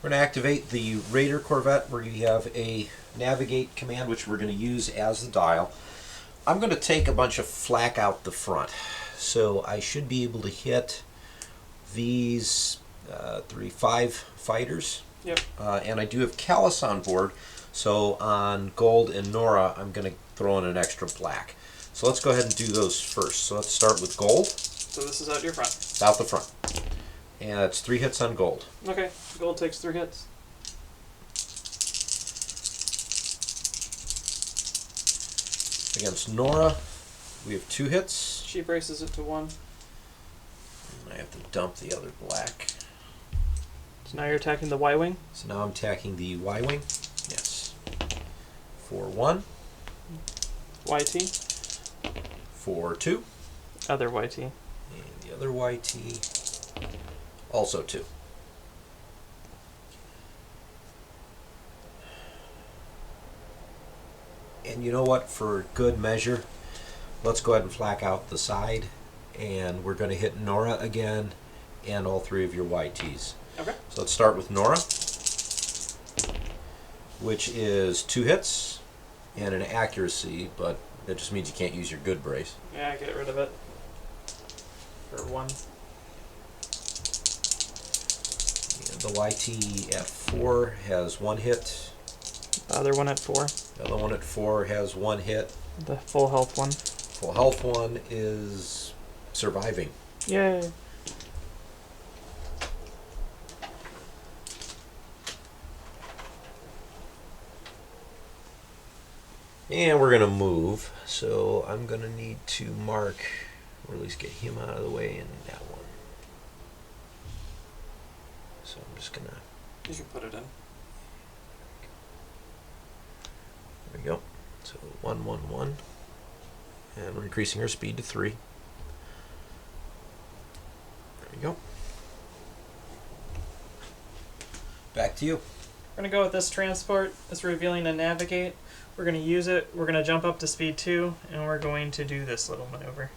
We're going to activate the Raider Corvette where you have a navigate command which we're going to use as the dial. I'm going to take a bunch of flak out the front. So I should be able to hit these 5 fighters. Yep. And I do have Callus on board. So on Gold and Nora, I'm going to throw in an extra black. So let's go ahead and do those first. So let's start with Gold. So this is out your front. Out the front. And it's 3 hits on Gold. Okay. Gold takes 3 hits. Against Nora, we have 2 hits. She braces it to 1. And I have to dump the other black. So now you're attacking the Y-wing? So now I'm attacking the Y-wing. Yes. For 1. YT? For 2. Other YT. And the other YT, also 2. And you know what, for good measure, let's go ahead and flak out the side, and we're going to hit Nora again, and all 3 of your YTs. Okay. So let's start with Nora, which is 2 hits and an accuracy, but that just means you can't use your good brace. Yeah, get rid of it. For 1. And the YT at 4 has 1 hit. The other one at 4. The other one at 4 has 1 hit. The full health one. Full health one is surviving. Yay. And we're going to move, so I'm going to need to mark, or at least get him out of the way in that one. So I'm just going to... You can put it in. There we go. So 1, 1, 1. And we're increasing our speed to 3. There we go. Back to you. We're going to go with this transport. It's revealing a navigate. We're going to use it. We're going to jump up to speed 2, and we're going to do this little maneuver.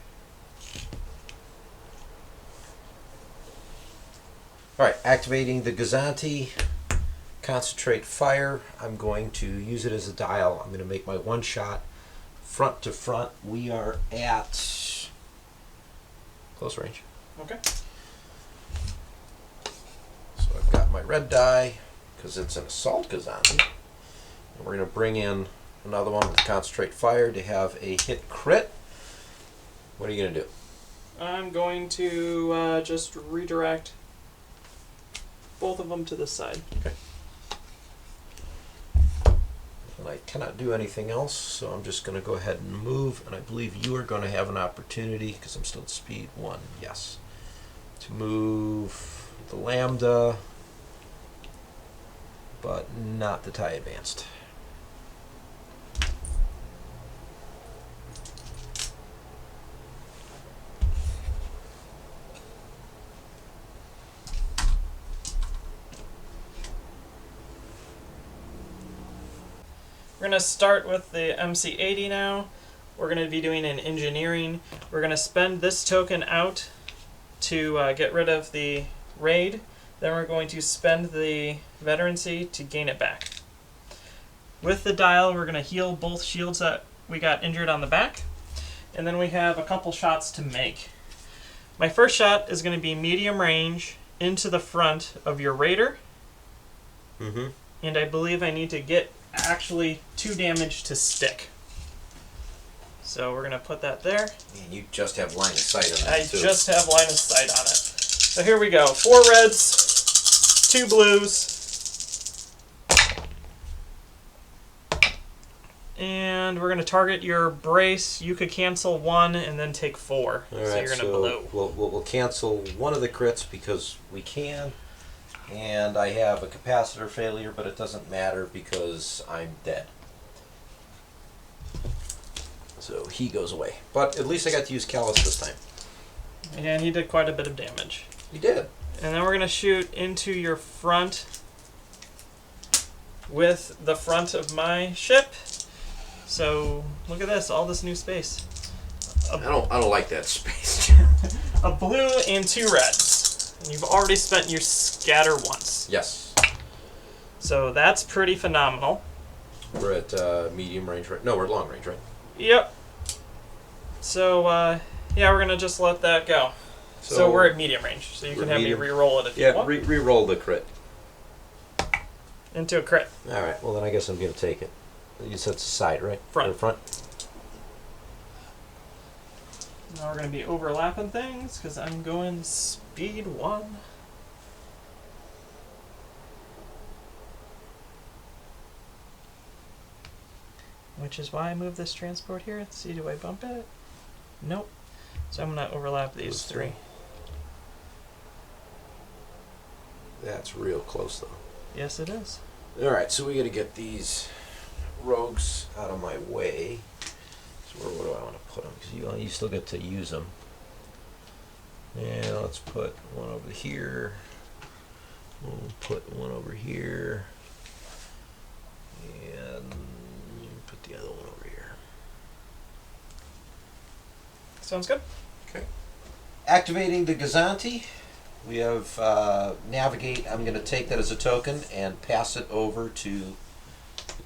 Alright, activating the Gozanti. Concentrate fire. I'm going to use it as a dial. I'm going to make my 1 shot front to front. We are at close range. Okay. So I've got my red die because it's an assault Gozanti. And we're going to bring in another one with concentrate fire to have a hit crit. What are you going to do? I'm going to just redirect both of them to this side. Okay. And I cannot do anything else, so I'm just going to go ahead and move, and I believe you are going to have an opportunity, because I'm still at speed 1, yes, to move the Lambda, but not the TIE Advanced. We're going to start with the MC-80 now. We're going to be doing an engineering. We're going to spend this token out to get rid of the raid. Then we're going to spend the veterancy to gain it back. With the dial, we're going to heal both shields that we got injured on the back. And then we have a couple shots to make. My first shot is going to be medium range into the front of your raider. And I believe I need to get actually 2 damage to stick. So we're going to put that there. And you just have line of sight on I that, too. just have line of sight on it. So here we go. 4 reds, 2 blues. And we're going to target your brace. You could cancel 1 and then take 4. All So right, you're going to blow. We'll cancel one of the crits because we can. And I have a capacitor failure, but it doesn't matter because I'm dead. So he goes away. But at least I got to use Callus this time. And he did quite a bit of damage. He did. And then we're going to shoot into your front with the front of my ship. So look at this, all this new space. I don't like that space. A blue and 2 reds. And you've already spent your scatter once. Yes. So that's pretty phenomenal. We're at medium range, right? No, we're at long range, right? Yep. So, yeah, we're going to just let that go. So we're at medium range. So you can have me re-roll it if you want. Yeah, re-roll the crit. Into a crit. All right, well then I guess I'm going to take it. You said side, right? Front. Or front? Now we're going to be overlapping things because I'm going speed 1. Which is why I moved this transport here. Let's see, do I bump it? Nope. So I'm going to overlap these 3. That's real close though. Yes, it is. All right, so we got to get these rogues out of my way. So where do I want to put them? Because you still get to use them. And let's put one over here. We'll put one over here. And put the other one over here. Sounds good. Okay. Activating the Gozanti. We have navigate. I'm going to take that as a token and pass it over to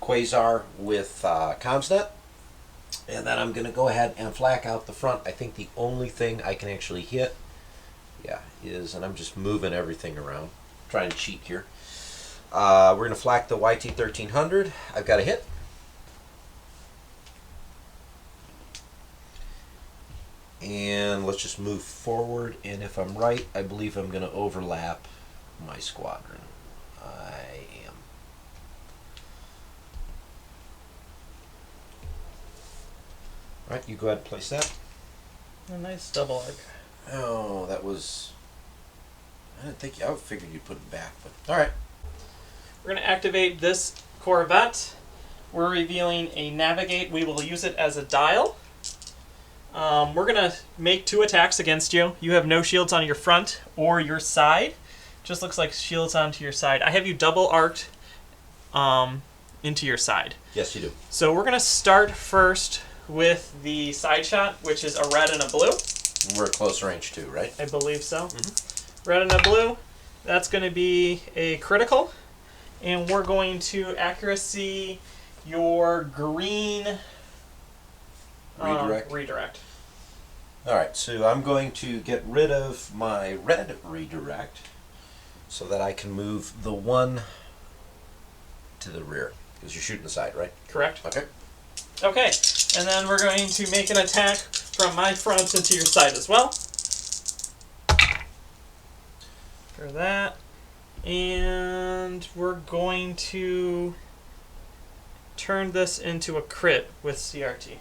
Quasar with CommsNet. And then I'm going to go ahead and flak out the front. I think the only thing I can actually hit, is, and I'm just moving everything around, trying to cheat here. We're going to flak the YT-1300. I've got a hit. And let's just move forward, and if I'm right, I believe I'm going to overlap my squadron. I am. Alright, you go ahead and place that. A nice double arc. Oh, that was... I figured you'd put it back, but... Alright. We're going to activate this Corvette. We're revealing a navigate. We will use it as a dial. We're going to make 2 attacks against you. You have no shields on your front or your side. Just looks like shields onto your side. I have you double arced into your side. Yes, you do. So we're going to start first with the side shot, which is a red and a blue. We're at close range too, right? I believe so. Mm-hmm. Red and a blue. That's going to be a critical. And we're going to accuracy your green... redirect. Alright, so I'm going to get rid of my red redirect so that I can move the 1 to the rear. Because you're shooting the side, right? Correct. Okay. Okay, and then we're going to make an attack from my front into your side as well. For that. And we're going to turn this into a crit with CRT.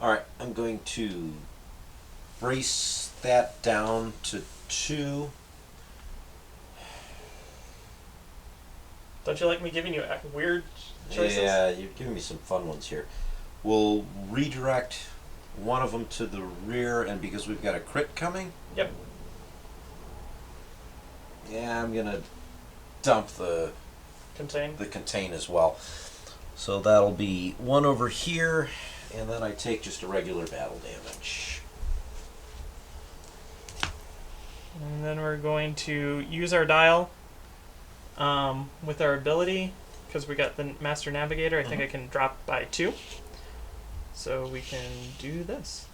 Alright, I'm going to brace that down to 2. Don't you like me giving you weird choices? Yeah, you're giving me some fun ones here. We'll redirect one of them to the rear, and because we've got a crit coming... Yep. Yeah, I'm going to dump the contain as well. So that'll be 1 over here, and then I take just a regular battle damage. And then we're going to use our dial with our ability, because we got the Master Navigator. I think I can drop by 2. So we can do this.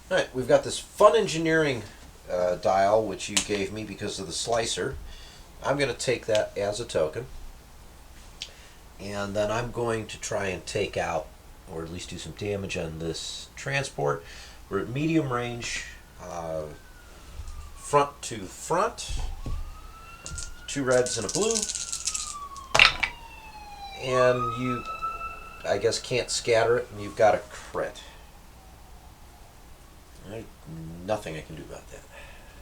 Alright, we've got this fun engineering dial, which you gave me because of the slicer. I'm going to take that as a token. And then I'm going to try and take out, or at least do some damage on this transport. We're at medium range, front to front. 2 reds and a blue. And you, I guess, can't scatter it, and you've got a crit. Nothing I can do about that.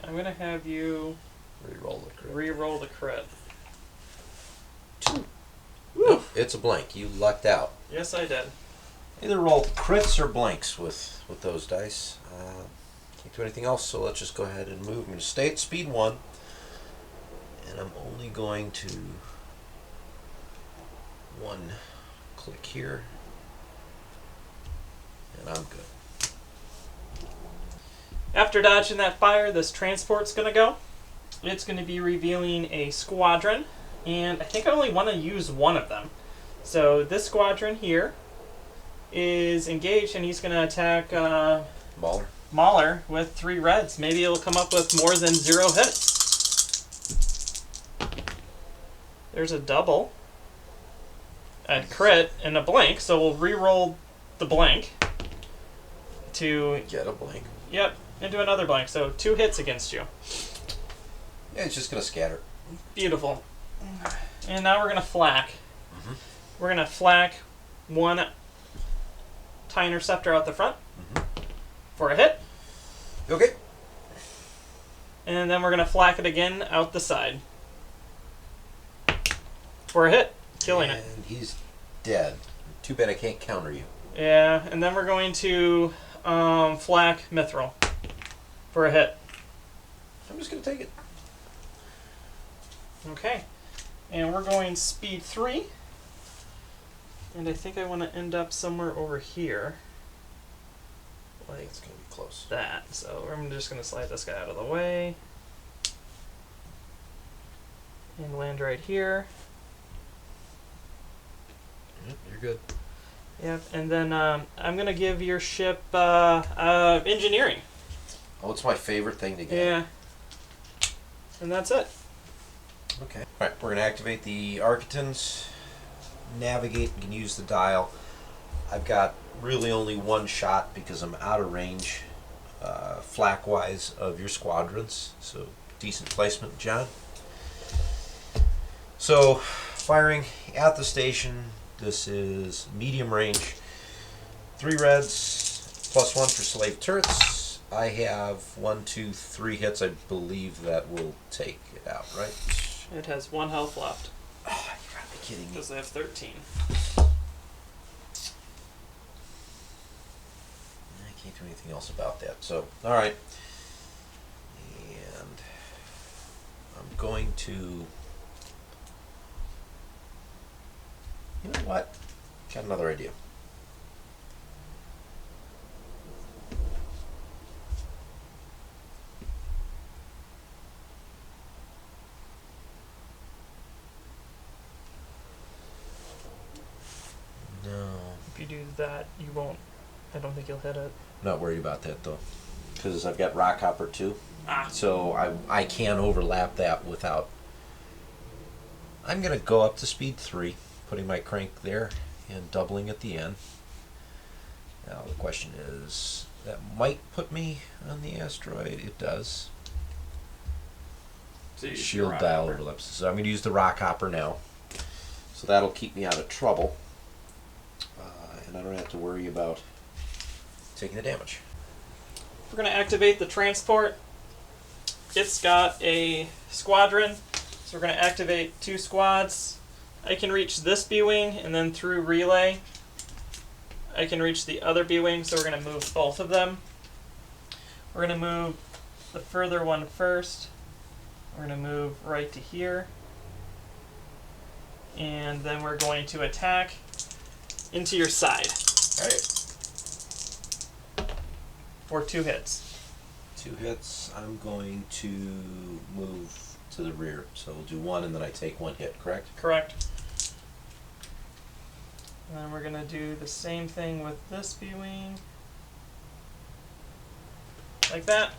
I'm going to have you Reroll the crit. re-roll the crit. 2. Nope, it's a blank. You lucked out. Yes, I did. Either roll crits or blanks with those dice. Can't do anything else, so let's just go ahead and move. I'm going to stay at speed 1, and I'm only going to 1 click here, and I'm good. After dodging that fire, this transport's going to go. It's going to be revealing a squadron, and I think I only want to use one of them. So this squadron here is engaged, and he's going to attack Mauler with 3 reds. Maybe it'll come up with more than 0 hits. There's a double, a crit, and a blank, so we'll re-roll the blank to Get a blank. Yep, into another blank, so 2 hits against you. Yeah, it's just going to scatter. Beautiful. And now we're going to flak. Mm-hmm. We're going to flak 1 TIE Interceptor out the front for a hit. Okay. And then we're going to flak it again out the side for a hit, killing it. And he's dead. Too bad I can't counter you. Yeah, and then we're going to flak Mithril for a hit. I'm just going to take it. Okay. And we're going speed 3. And I think I want to end up somewhere over here. I think it's going to be close. That. So I'm just going to slide this guy out of the way. And land right here. Yep, you're good. Yep. And then I'm going to give your ship engineering. Oh, it's my favorite thing to get. Yeah. And that's it. Okay. Alright, we're going to activate the Arquitens. Navigate, you can use the dial. I've got really only 1 shot because I'm out of range, flak-wise, of your squadrons. So, decent placement, John. So, firing at the station. This is medium range. 3 reds, +1 for slave turrets. I have 1, 2, 3 hits. I believe that will take it out, right? It has 1 health left. Oh, you gotta be kidding me. Because I have 13. I can't do anything else about that. So, alright. And I'm going to... You know what? Got another idea. No. If you do that, you won't. I don't think you'll hit it. Not worried about that though. Because I've got Rockhopper II. Ah. So I can overlap that without... I'm going to go up to speed 3, putting my crank there and doubling at the end. Now the question is, that might put me on the asteroid. It does. So you use Shield your dial Rockhopper. overlaps. So I'm going to use the Rockhopper now. So that'll keep me out of trouble. And I don't have to worry about taking the damage. We're going to activate the transport. It's got a squadron, so we're going to activate 2 squads. I can reach this B-wing, and then through relay, I can reach the other B-wing, so we're going to move both of them. We're going to move the further one first. We're going to move right to here. And then we're going to attack into your side. Alright. For 2 hits. 2 hits. I'm going to move to the rear. So we'll do 1 and then I take 1 hit, correct? Correct. And then we're going to do the same thing with this B-wing. Like that.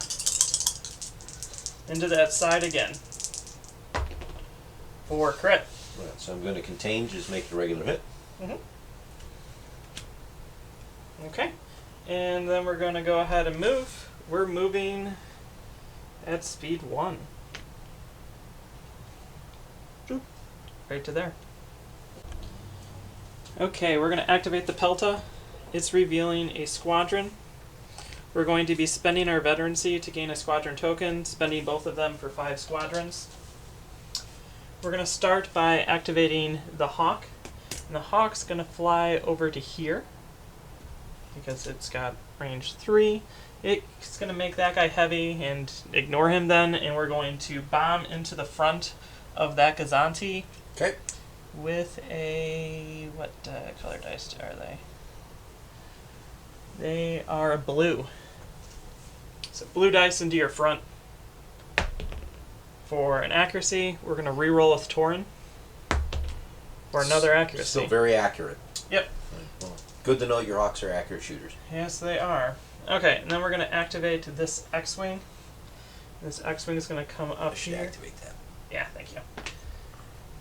Into that side again. For crit. Right, so I'm going to contain, just make it a regular hit. Okay. And then we're going to go ahead and move. We're moving at speed 1. Right to there. Okay, we're going to activate the Pelta. It's revealing a squadron. We're going to be spending our veterancy to gain a squadron token, spending both of them for 5 squadrons. We're going to start by activating the Hawk. And the Hawk's going to fly over to here because it's got range 3. It's going to make that guy heavy and ignore him then, and we're going to bomb into the front of that Gozanti. Okay. With a... what color dice are they? They are blue. So blue dice into your front. For an accuracy, we're going to reroll with Tauren. For another accuracy. Still very accurate. Yep. Well, good to know your Hawks are accurate shooters. Yes, they are. Okay, and then we're going to activate this X-Wing. This X-Wing is going to come up I should here. activate that. Yeah, thank you.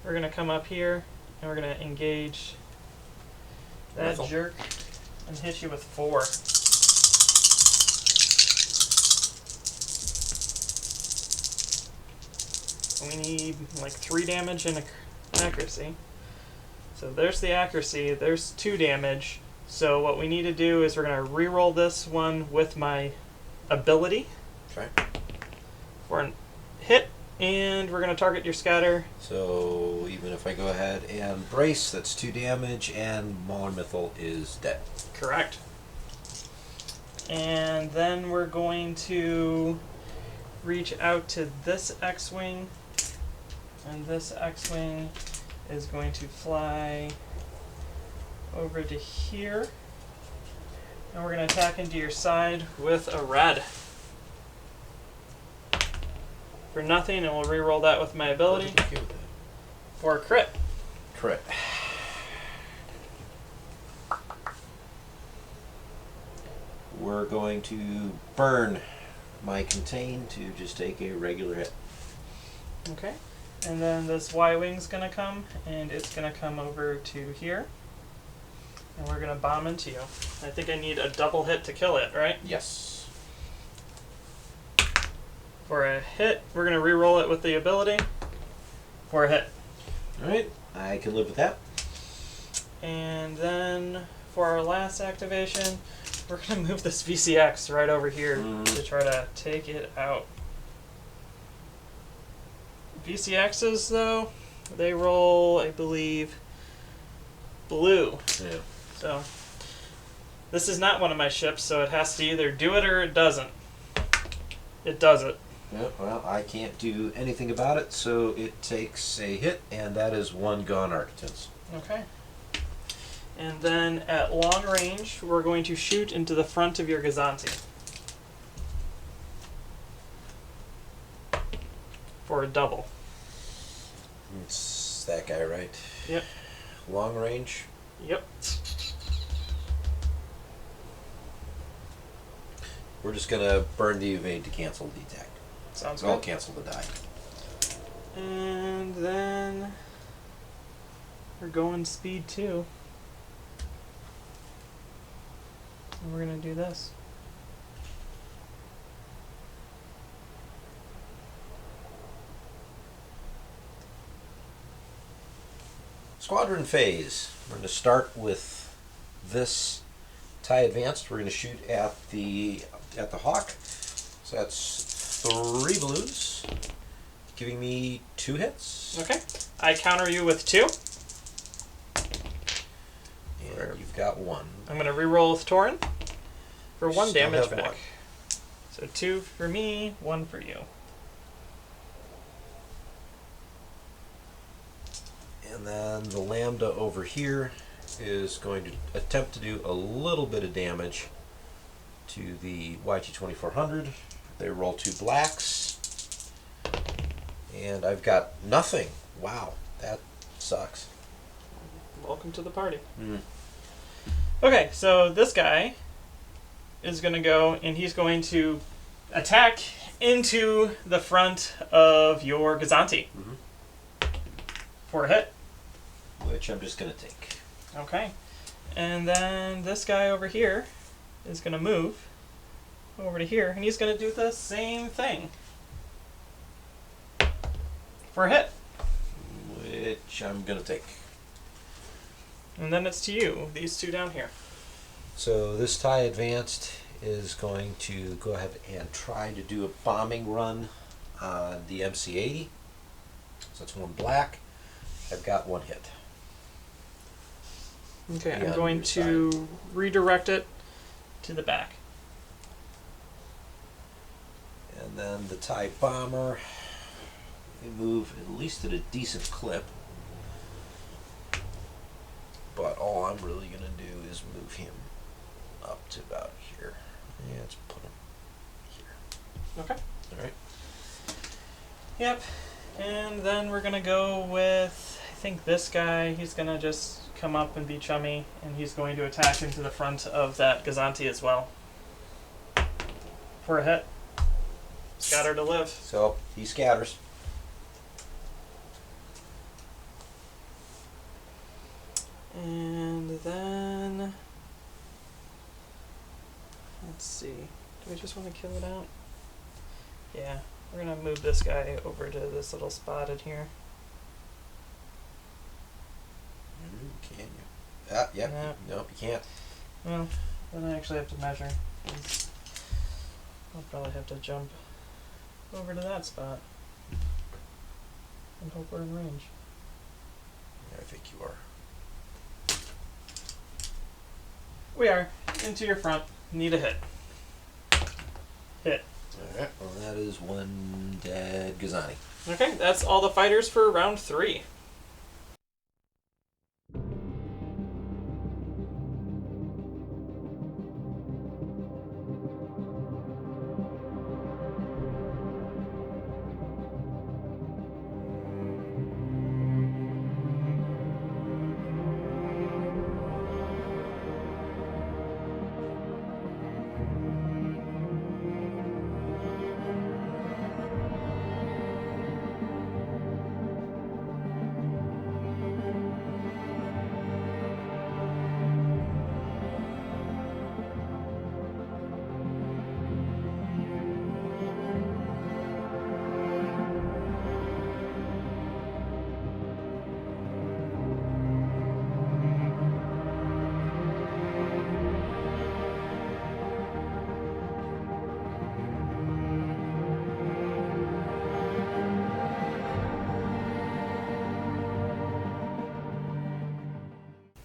We're going to come up here, and we're going to engage that Rifle. jerk and hit you with 4. We need like 3 damage and an accuracy. So there's the accuracy, there's 2 damage. So what we need to do is we're going to reroll this one with my ability Okay. for a hit, and we're going to target your scatter. So even if I go ahead and brace, that's 2 damage, and Mauler Mythal is dead. Correct. And then we're going to reach out to this X-Wing, and this X-Wing is going to fly over to here, and we're going to attack into your side with a red. For nothing, and we'll re-roll that with my ability for a crit. Crit. We're going to burn my contain to just take a regular hit. Okay. And then this Y-Wing's going to come, and it's going to come over to here. And we're going to bomb into you. I think I need a double hit to kill it, right? Yes. For a hit, we're going to re-roll it with the ability. For a hit. Alright, I can live with that. And then for our last activation, we're going to move this VCX right over here to try to take it out. VCXs, though, they roll, I believe, blue. Yeah. So, this is not one of my ships, so it has to either do it or it doesn't. It does it. Yeah, well, I can't do anything about it, so it takes a hit, and that is 1 gone Arquitens. Okay. And then at long range, we're going to shoot into the front of your Gozanti. For a double. It's that guy, right? Yep. Long range. Yep. We're just gonna burn the evade to cancel the attack. Sounds I'll good. cancel the die. And then we're going speed 2. And we're going to do this. Squadron phase. We're going to start with this TIE Advanced. We're going to shoot at the Hawk. So that's 3 balloons, giving me 2 hits. Okay. I counter you with 2. And you've got 1. I'm going to reroll with Tauren for 1 Still damage have back. 1. So 2 for me, 1 for you. And then the Lambda over here is going to attempt to do a little bit of damage to the YT-2400. They roll 2 blacks. And I've got nothing. Wow, that sucks. Welcome to the party. Okay, so this guy is going to go, and he's going to attack into the front of your Gozanti. For a hit. which I'm just going to take. Okay. And then this guy over here is going to move over to here, and he's going to do the same thing. For a hit. Which I'm going to take. And then it's to you, these two down here. So this TIE Advanced is going to go ahead and try to do a bombing run on the MC-80. So that's one black. I've got one hit. Okay, Yeah, I'm going your to redirect it to the back. And then the TIE Bomber, they move at least at a decent clip. But all I'm really going to do is move him up to about here. Yeah, let's put him here. Okay. Alright. Yep. And then we're going to go with, I think this guy, he's going to just come up and be chummy, and he's going to attack into the front of that Gozanti as well. For a hit. Scatter to live. So he scatters. And then, let's see, do we just want to kill it out? Yeah, we're going to move this guy over to this little spot in here. Can you? Yeah. No. Nope, you can't. Well, then I actually have to measure. 'Cause I'll probably have to jump over to that spot and hope we're in range. I think you are. We are. Into your front. Need a hit. Hit. Alright, well that is one dead Gozanti. Okay, that's all the fighters for round 3.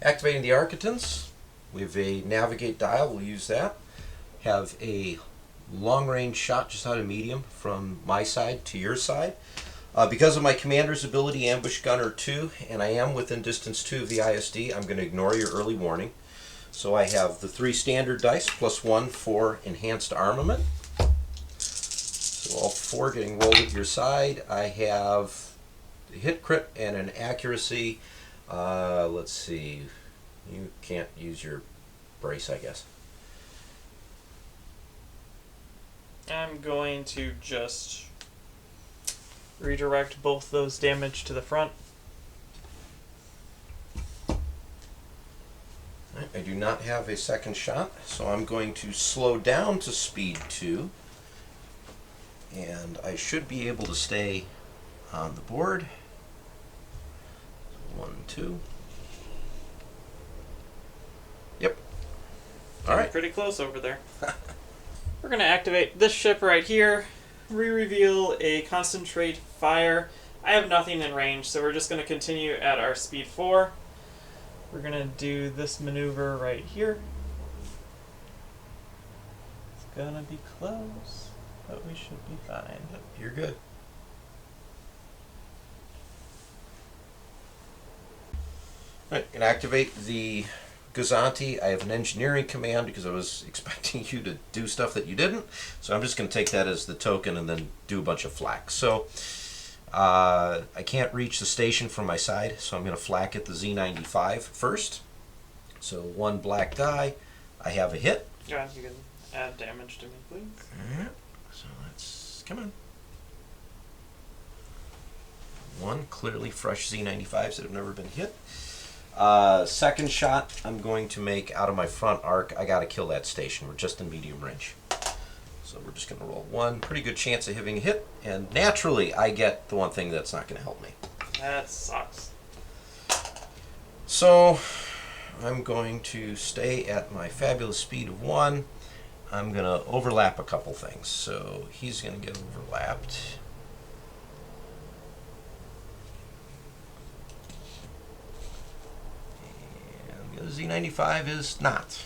Activating the Arquitens. We have a navigate dial, we'll use that. Have a long range shot just out of medium from my side to your side. Because of my commander's ability, Ambush Gunner 2, and I am within distance 2 of the ISD, I'm going to ignore your early warning. So I have the 3 standard dice plus 1 for enhanced armament. So all 4 getting rolled at your side. I have a hit crit and an accuracy. Let's see. You can't use your brace, I guess. I'm going to just redirect both those damage to the front. Right, I do not have a second shot, so I'm going to slow down to speed 2. And I should be able to stay on the board. 1, 2. Yep. All right. Pretty close over there. We're going to activate this ship right here. Re-reveal a concentrate fire. I have nothing in range, so we're just going to continue at our speed 4. We're going to do this maneuver right here. It's going to be close, but we should be fine. You're good. Right, and activate the Gozanti. I have an engineering command because I was expecting you to do stuff that you didn't. So I'm just going to take that as the token and then do a bunch of flak. So I can't reach the station from my side, so I'm going to flak at the Z95 first. So 1 black die. I have a hit. Yeah, you can add damage to me, please. Alright, so let's come on. 1 clearly fresh Z95s that have never been hit. Second shot I'm going to make out of my front arc. I got to kill that station. We're just in medium range. So we're just going to roll one. Pretty good chance of having a hit. And naturally, I get the one thing that's not going to help me. That sucks. So I'm going to stay at my fabulous speed of 1. I'm going to overlap a couple things. So he's going to get overlapped. And the Z95 is not.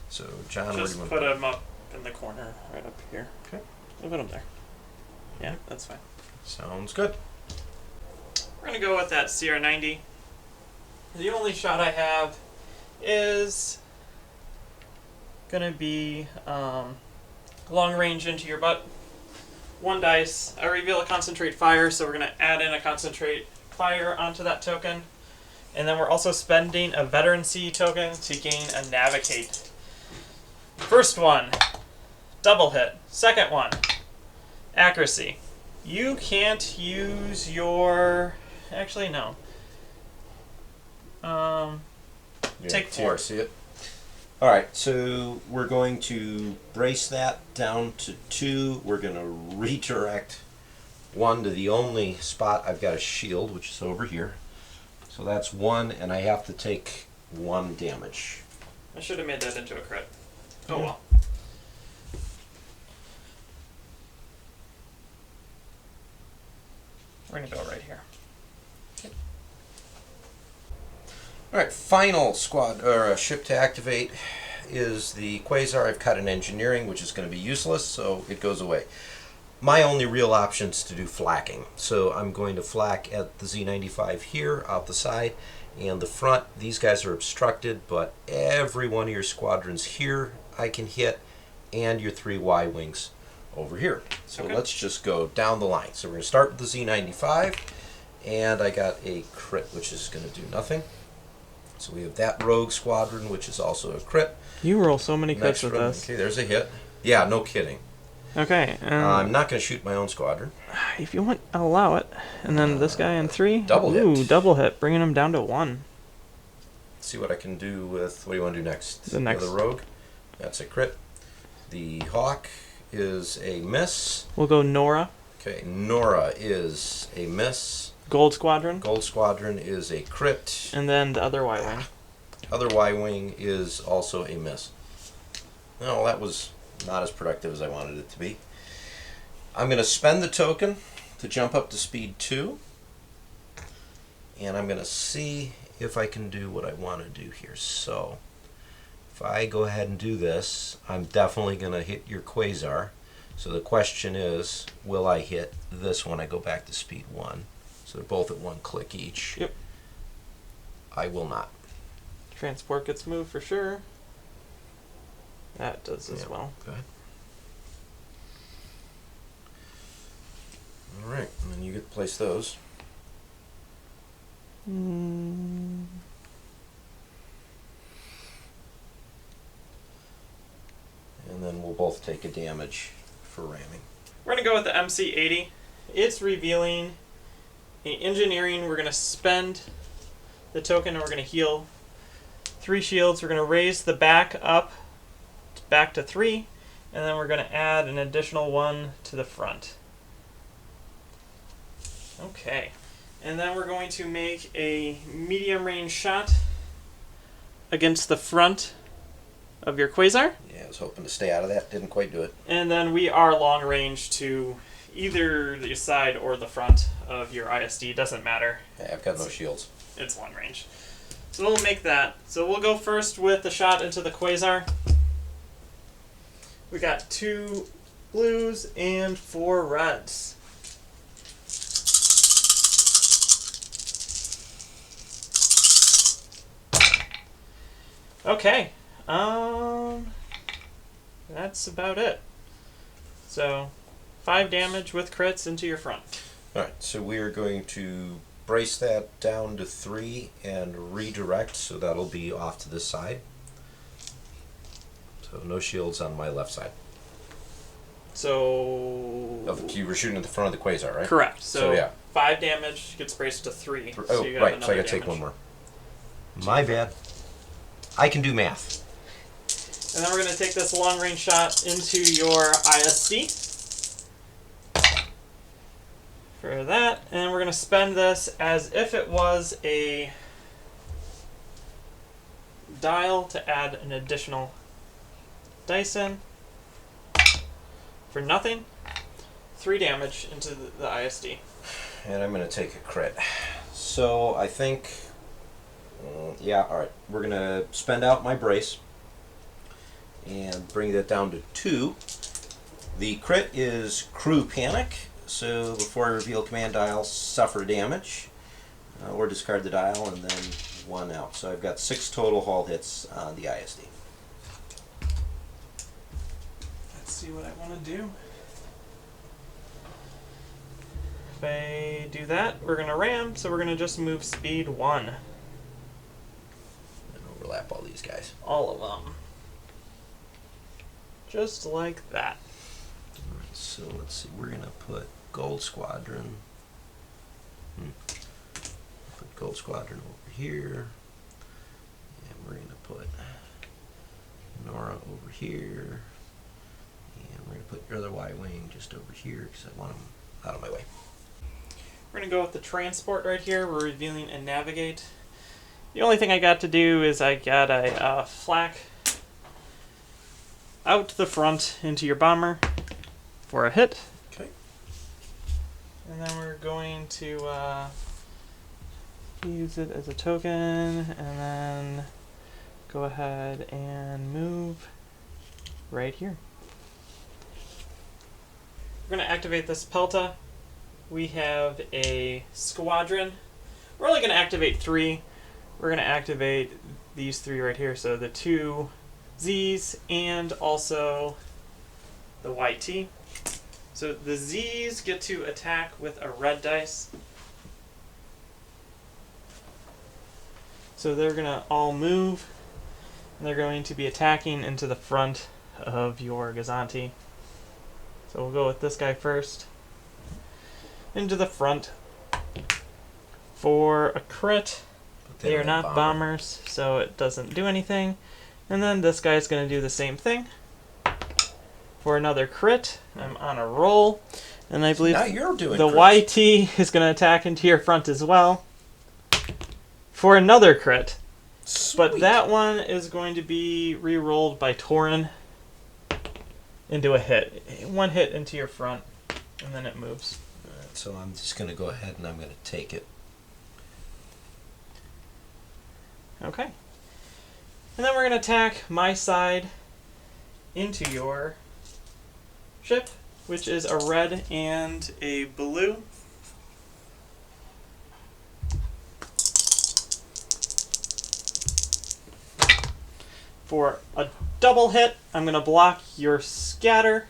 So John, where do Just you want put to him up in the corner, right up here. Okay. We'll put him there. Yeah, that's fine. Sounds good. We're gonna go with that CR90. The only shot I have is gonna be long range into your butt. 1 dice. I reveal a concentrate fire, so we're gonna add in a concentrate fire onto that token. And then we're also spending a veterancy token to gain a navigate. First one, double hit. Second one, accuracy. You can't use your... Actually, no. Take 4. See it? Alright, so we're going to brace that down to 2. We're going to redirect 1 to the only spot I've got a shield, which is over here. So that's 1, and I have to take 1 damage. I should have made that into a crit. Oh well. We're going to go right here. Alright, final squad or ship to activate is the Quasar. I've cut an engineering, which is going to be useless, so it goes away. My only real option is to do flakking. So I'm going to flak at the Z95 here, out the side, and the front. These guys are obstructed, but every one of your squadrons here I can hit, and your 3 Y-wings over here. So Okay. let's just go down the line. So we're going to start with the Z95, and I got a crit, which is going to do nothing. So we have that rogue squadron, which is also a crit. You roll so many crits Next with one, this. okay, there's a hit. Yeah, no kidding. Okay. I'm not going to shoot my own squadron. If you want, I'll allow it. And then this guy in 3. Double hit. Ooh, double hit, bringing him down to 1. See what I can do with, what do you want to do next? The next. The rogue. That's a crit. The hawk is a miss. We'll go Nora. Okay, Nora is a miss. Gold Squadron. Gold Squadron is a crit. And then the other Y-Wing. Other Y-wing is also a miss. No, that was not as productive as I wanted it to be. I'm going to spend the token to jump up to speed 2. And I'm going to see if I can do what I want to do here. So, if I go ahead and do this, I'm definitely going to hit your Quasar. So the question is, will I hit this when I go back to speed 1? So they're both at 1 click each. Yep. I will not. Transport gets moved for sure. That does as Yeah, well. go ahead. Alright, and then you get to place those. Mm. And then we'll both take a damage for ramming. We're going to go with the MC80. It's revealing a engineering. We're going to spend the token and we're going to heal 3 shields. We're going to raise the back up back to 3, and then we're going to add an additional 1 to the front. Okay, and then we're going to make a medium range shot against the front of your Quasar. Yeah, I was hoping to stay out of that. Didn't quite do it. And then we are long range to either the side or the front of your ISD. Doesn't matter. Yeah, I've got no shields. It's long range. So we'll make that. So we'll go first with the shot into the Quasar. We got 2 blues and 4 reds. Okay. That's about it. So 5 damage with crits into your front. Alright, so we are going to brace that down to 3 and redirect, so that'll be off to this side. So no shields on my left side. So You were shooting at the front of the Quasar, right? correct. So yeah. 5 damage, gets braced to 3. Oh, you right. So I another got to take damage. one more. My bad. I can do math. And then we're going to take this long range shot into your ISD. For that, and we're going to spend this as if it was a dial to add an additional dice in. For nothing, 3 damage into the ISD. And I'm going to take a crit. So I think, yeah, alright. We're going to spend out my brace and bring that down to 2. The crit is crew panic. So before I reveal command dial, suffer damage. Or discard the dial and then 1 out. So I've got 6 total hull hits on the ISD. Let's see what I want to do. If I do that, we're going to ram, so we're going to just move speed 1. And overlap all these guys. All of them. Just like that. Alright, so let's see. We're going to put Gold Squadron. Put Gold Squadron over here. And we're going to put Nora over here. And we're going to put your other Y-Wing just over here because I want them out of my way. We're going to go with the transport right here. We're revealing and navigate. The only thing I got to do is I got a flak out the front into your bomber for a hit. Okay. And then we're going to use it as a token and then go ahead and move right here. We're going to activate this Pelta. We have a squadron. We're only going to activate 3. We're going to activate these 3 right here. So the 2 Zs and also the YT. So the Zs get to attack with a red dice. So they're going to all move. And they're going to be attacking into the front of your Gozanti. So we'll go with this guy first. Into the front for a crit. They are not bombers, so it doesn't do anything. And then this guy's going to do the same thing for another crit. I'm on a roll, and I believe now you're doing the crits. YT is going to attack into your front as well for another crit. Sweet. But that one is going to be re-rolled by Torin into a hit. 1 hit into your front, and then it moves. Alright, so I'm just going to go ahead and I'm going to take it. Okay. And then we're going to attack my side into your ship, which is a red and a blue. For a double hit, I'm going to block your scatter,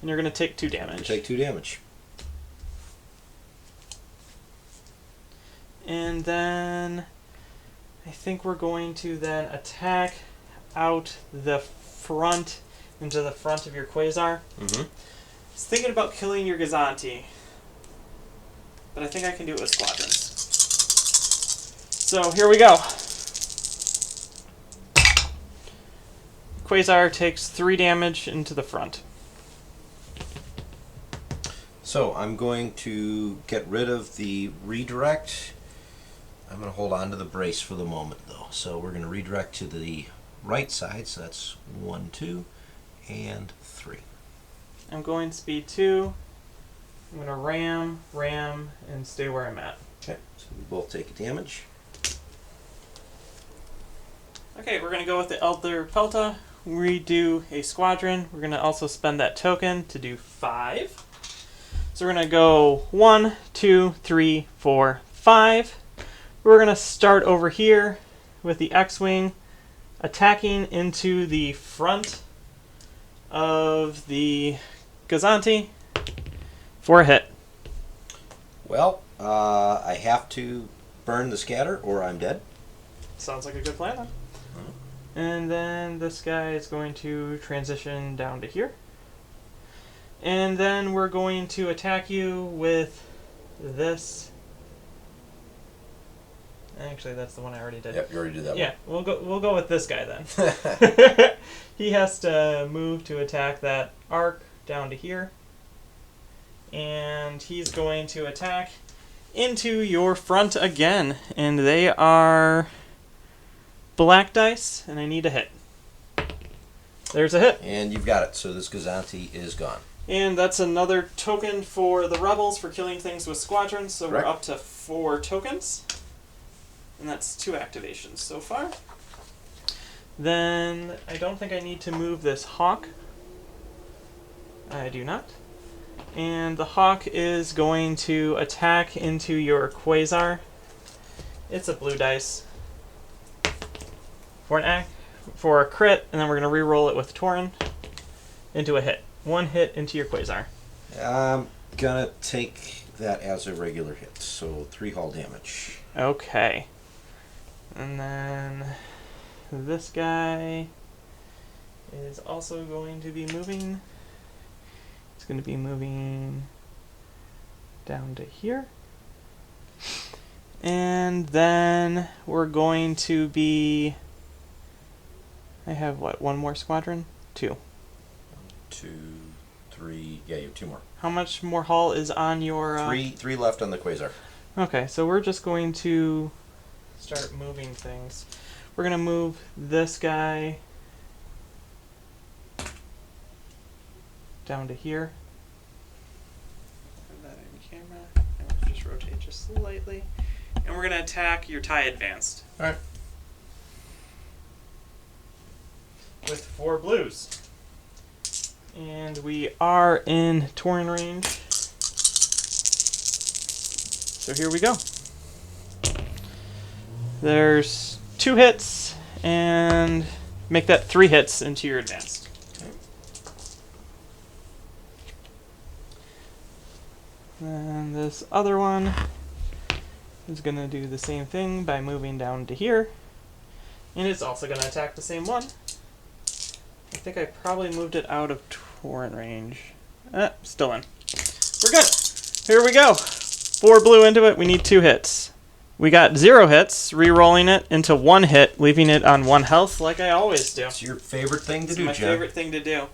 and you're going to take 2 damage. Take 2 damage. And then I think we're going to then attack out the front into the front of your Quasar. Mm-hmm. I was thinking about killing your Gozanti, but I think I can do it with squadrons. So here we go. Quasar takes 3 damage into the front. So I'm going to get rid of the redirect. I'm going to hold on to the brace for the moment, though. So we're going to redirect to the right side. So that's 1, 2, and 3. I'm going speed 2. I'm going to ram, and stay where I'm at. Okay, so we both take damage. Okay, we're going to go with the Elder Pelta. We do a squadron. We're going to also spend that token to do 5. So we're going to go 1, 2, 3, 4, 5. We're going to start over here with the X-Wing attacking into the front of the Gozanti for a hit. Well, I have to burn the scatter or I'm dead. Sounds like a good plan then. And then this guy is going to transition down to here. And then we're going to attack you with this. Actually, that's the one I already did. Yep, you already did that Yeah, we'll go with this guy then. one. He has to move to attack that arc down to here. And he's going to attack into your front again. And they are black dice, and I need a hit. There's a hit. And you've got it. So this Gozanti is gone. And that's another token for the rebels for killing things with squadrons. So Correct. we're up to 4 tokens. And that's 2 activations so far. Then I don't think I need to move this hawk. I do not. And the hawk is going to attack into your quasar. It's a blue dice. For a crit, and then we're going to re-roll it with Tauren into a hit. 1 hit into your quasar. I'm gonna take that as a regular hit. So 3 hull damage. Okay. And then this guy is also going to be moving. It's going to be moving down to here. And then we're going to be... I have, what, 1 more squadron? 2. 2, 3. Yeah, you have 2 more. How much more hull is on your... 3 left on the quasar. Okay, so we're just going to start moving things. We're going to move this guy down to here. Put that in camera. And we'll just rotate just slightly. And we're going to attack your TIE Advanced. Alright. With 4 blues. And we are in Tauren range. So here we go. There's 2 hits, and make that 3 hits into your advanced. Okay. And this other one is going to do the same thing by moving down to here. And it's also going to attack the same one. I think I probably moved it out of Tauren range. Still in. We're good. Here we go. 4 blue into it. We need 2 hits. We got 0 hits, re-rolling it into 1 hit, leaving it on 1 health like I always do. It's your favorite thing to It's do, my Jeff. favorite thing to do.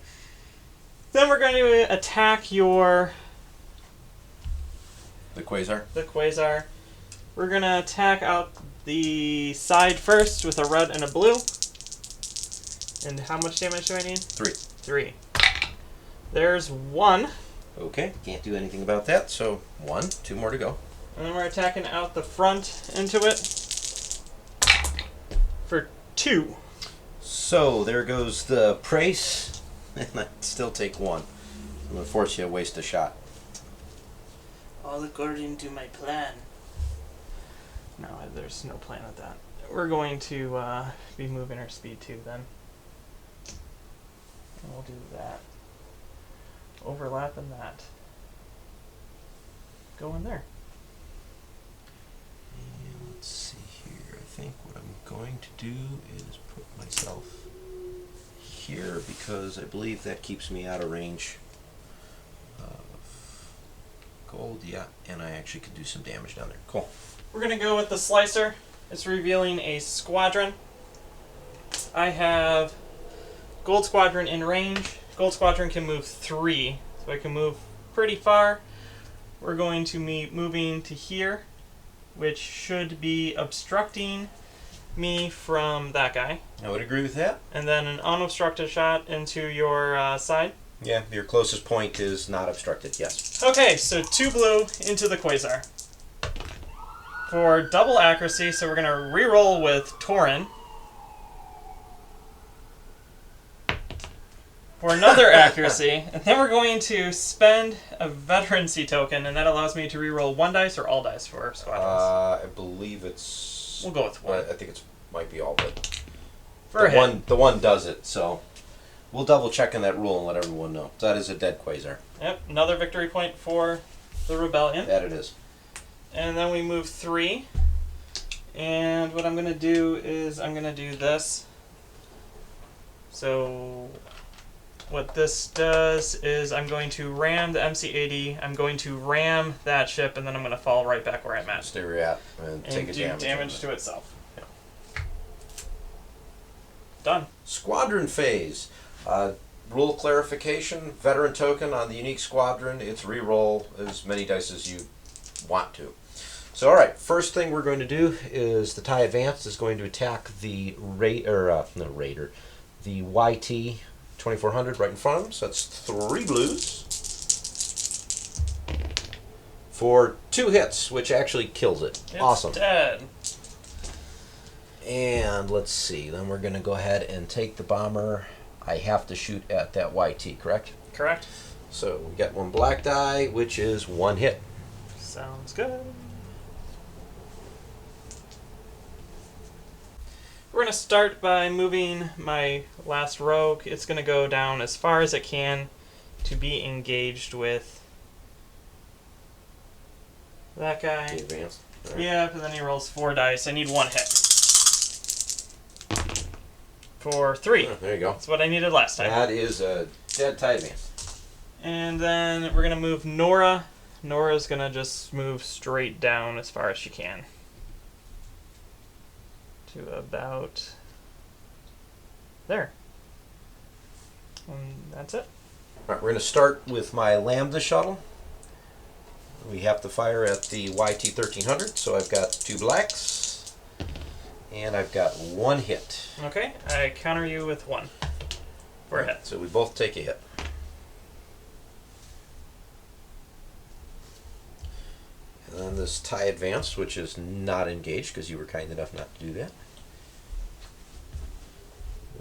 Then we're going to attack your... The quasar. the quasar. We're going to attack out the side first with a red and a blue. And how much damage do I need? 3. 3. There's 1. Okay, can't do anything about that. So 1, 2 more to go. And then we're attacking out the front into it for 2. So there goes the price, and I still take 1. I'm gonna force you to waste a shot. All according to my plan. No, there's no plan with that. We're going to be moving our speed 2 then. And we'll do that. Overlapping that. Go in there. And let's see here. I think what I'm going to do is put myself here because I believe that keeps me out of range of gold. Yeah, and I actually could do some damage down there. Cool. We're going to go with the slicer. It's revealing a squadron. I have Gold Squadron in range. Gold Squadron can move 3, so I can move pretty far. We're going to be moving to here, which should be obstructing me from that guy. I would agree with that. And then an unobstructed shot into your side. Yeah, your closest point is not obstructed, yes. Okay, so 2 blue into the quasar. For double accuracy, so we're going to re-roll with Tauren. For another accuracy, and then we're going to spend a veterancy token, and that allows me to re-roll 1 dice or all dice for squadrons. I believe it's... We'll go with 1. I think it might be all, but For a hit. the one does it, so we'll double check on that rule and let everyone know. That is a dead quasar. Yep, another victory point for the rebellion. That it is. And then we move 3. And what I'm going to do is I'm going to do this. So what this does is I'm going to ram the MC-80, I'm going to ram that ship, and then I'm going to fall right back where I'm at. Stay where you're at and take a do damage to itself. Done. Squadron phase. Rule clarification, veteran token on the unique squadron. It's reroll as many dice as you want to. So, all right, first thing we're going to do is the TIE Advanced is going to attack the Raider, the YT 2400 right in front of him. So that's 3 blues for 2 hits, which actually kills it. It's awesome. Dead. And let's see, then we're going to go ahead and take the bomber. I have to shoot at that YT, correct? Correct. So we got 1 black die, which is 1 hit. Sounds good. We're going to start by moving my last rogue. It's going to go down as far as it can to be engaged with that guy. The advanced. Right. Yeah, but then he rolls 4 dice. I need 1 hit. For 3. Oh, there you go. That's what I needed last time. That is a dead TIE Advanced. And then we're going to move Nora. Nora's going to just move straight down as far as she can. To about there. And that's it. All right, we're going to start with my Lambda shuttle. We have to fire at the YT 1300, so I've got 2 blacks. And I've got 1 hit. Okay, I counter you with 1 for a hit. So we both take a hit. And then this TIE Advanced, which is not engaged because you were kind enough not to do that.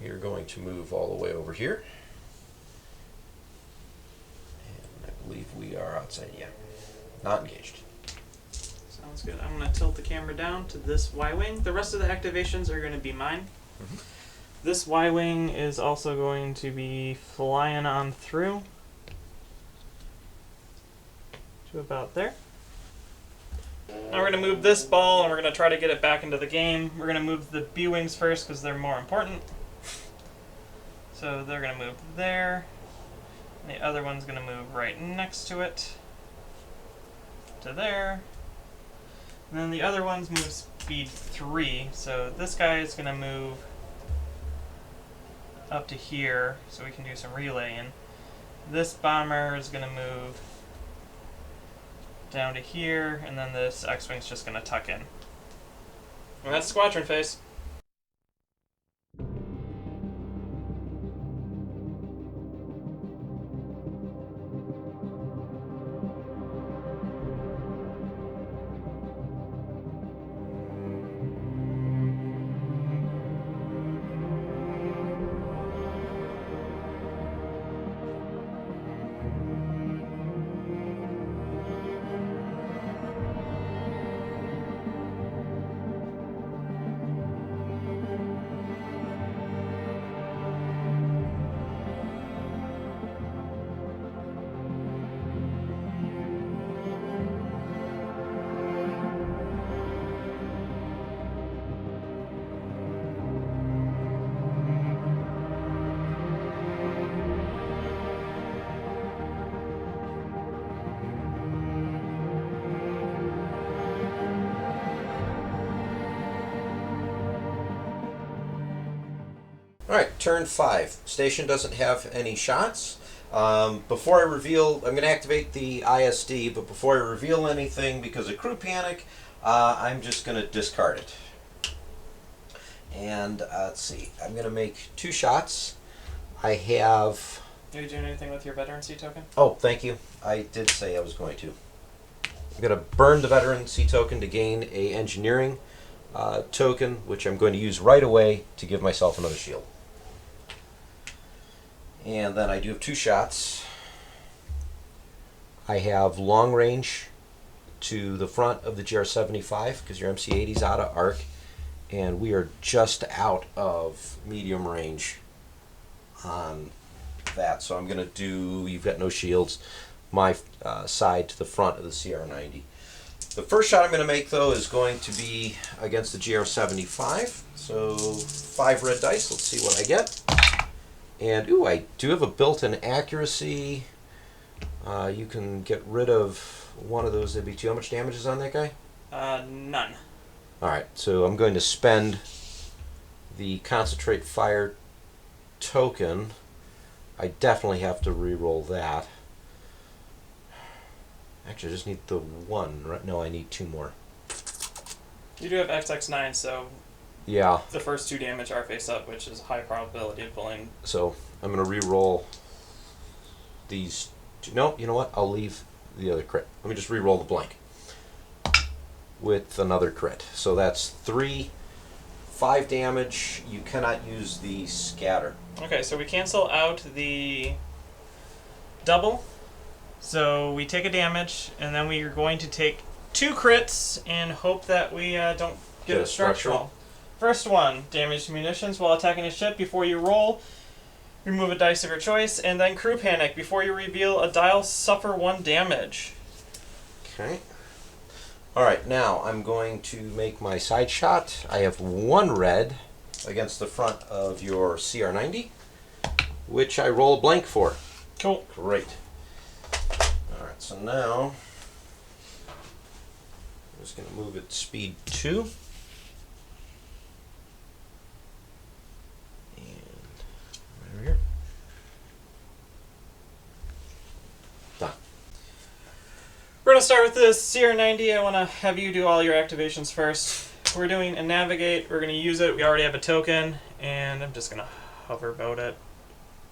We are going to move all the way over here. And I believe we are outside, yeah. Not engaged. Sounds good. I'm going to tilt the camera down to this Y-Wing. The rest of the activations are going to be mine. Mm-hmm. This Y-Wing is also going to be flying on through to about there. Now we're going to move this ball and we're going to try to get it back into the game. We're going to move the B-Wings first because they're more important. So they're going to move there. And the other one's going to move right next to it. To there. And then the other ones move speed 3, so this guy is going to move up to here so we can do some relaying. This bomber is going to move down to here, and then this X-Wing's just going to tuck in. And that's squadron phase. Alright, turn 5. Station doesn't have any shots. Before I reveal, I'm going to activate the ISD, but before I reveal anything, because of crew panic, I'm just going to discard it. And let's see, I'm going to make 2 shots. I have... Are you doing anything with your veterancy token? Oh, thank you. I did say I was going to. I'm going to burn the veterancy token to gain a engineering token, which I'm going to use right away to give myself another shield. And then I do have 2 shots. I have long range to the front of the GR-75 because your MC-80 is out of arc, and we are just out of medium range on that. So I'm going to do, you've got no shields, my side to the front of the CR-90. The first shot I'm going to make, though, is going to be against the GR-75. So 5 red dice. Let's see what I get. And, ooh, I do have a built-in accuracy. You can get rid of one of those. That'd be 2. How much damage is on that guy? None. Alright, so I'm going to spend the Concentrate Fire token. I definitely have to re-roll that. Actually, I just need the 1, right? No, I need 2 more. You do have XX9, so Yeah. the first 2 damage are face up, which is a high probability of pulling. So I'm going to re-roll these 2. No, you know what? I'll leave the other crit. Let me just re-roll the blank with another crit. So that's 3, 5 damage. You cannot use the scatter. Okay, so we cancel out the double. So we take a damage, and then we are going to take 2 crits and hope that we don't get a structural. First one, damage to munitions while attacking a ship. Before you roll, remove a dice of your choice, and then crew panic. Before you reveal a dial, suffer 1 damage. Okay. Alright, now I'm going to make my side shot. I have 1 red against the front of your CR90, which I roll a blank for. Cool. Great. Alright, so now I'm just going to move it to speed 2. And right over here. Done. We're going to start with this CR90. I want to have you do all your activations first. We're doing a navigate. We're going to use it. We already have a token, and I'm just going to hoverboat it.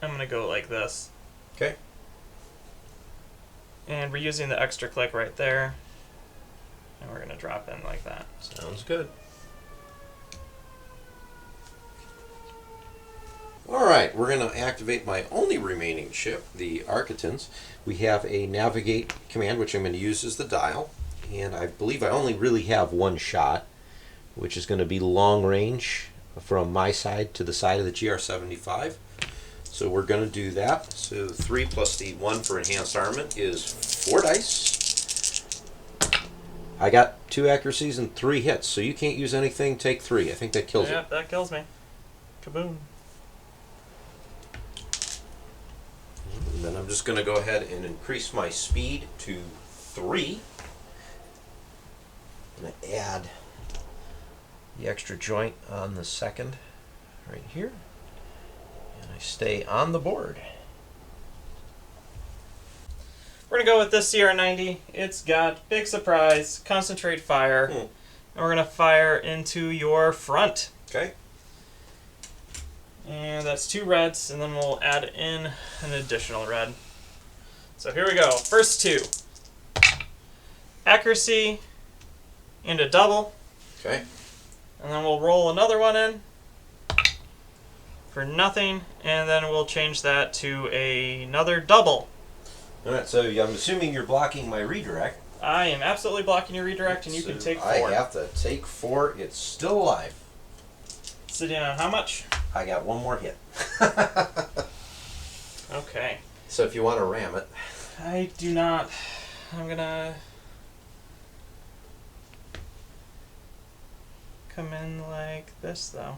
I'm going to go like this. Okay. And we're using the extra click right there. And we're going to drop in like that. Sounds good. Alright, we're going to activate my only remaining ship, the Arquitens. We have a navigate command, which I'm going to use as the dial. And I believe I only really have 1 shot, which is going to be long range from my side to the side of the GR75. So we're going to do that. So 3 plus the 1 for enhanced armament is 4 dice. I got 2 accuracies and 3 hits, so you can't use anything, take 3. I think that kills it. Yep, that kills me. Kaboom. And then I'm just going to go ahead and increase my speed to 3. I'm going to add the extra joint on the second right here. And I stay on the board. We're going to go with this CR90. It's got, big surprise, concentrate fire. And we're going to fire into your front. Okay. And that's 2 reds, and then we'll add in an additional red. So here we go. First 2. Accuracy and a double. Okay. And then we'll roll another one in for nothing, and then we'll change that to another double. Alright, so I'm assuming you're blocking my redirect. I am absolutely blocking your redirect, and you can take 4. I have to take 4. It's still alive. Sitting on how much? I got 1 more hit. Okay. So if you want to ram it. I do not. I'm gonna come in like this, though.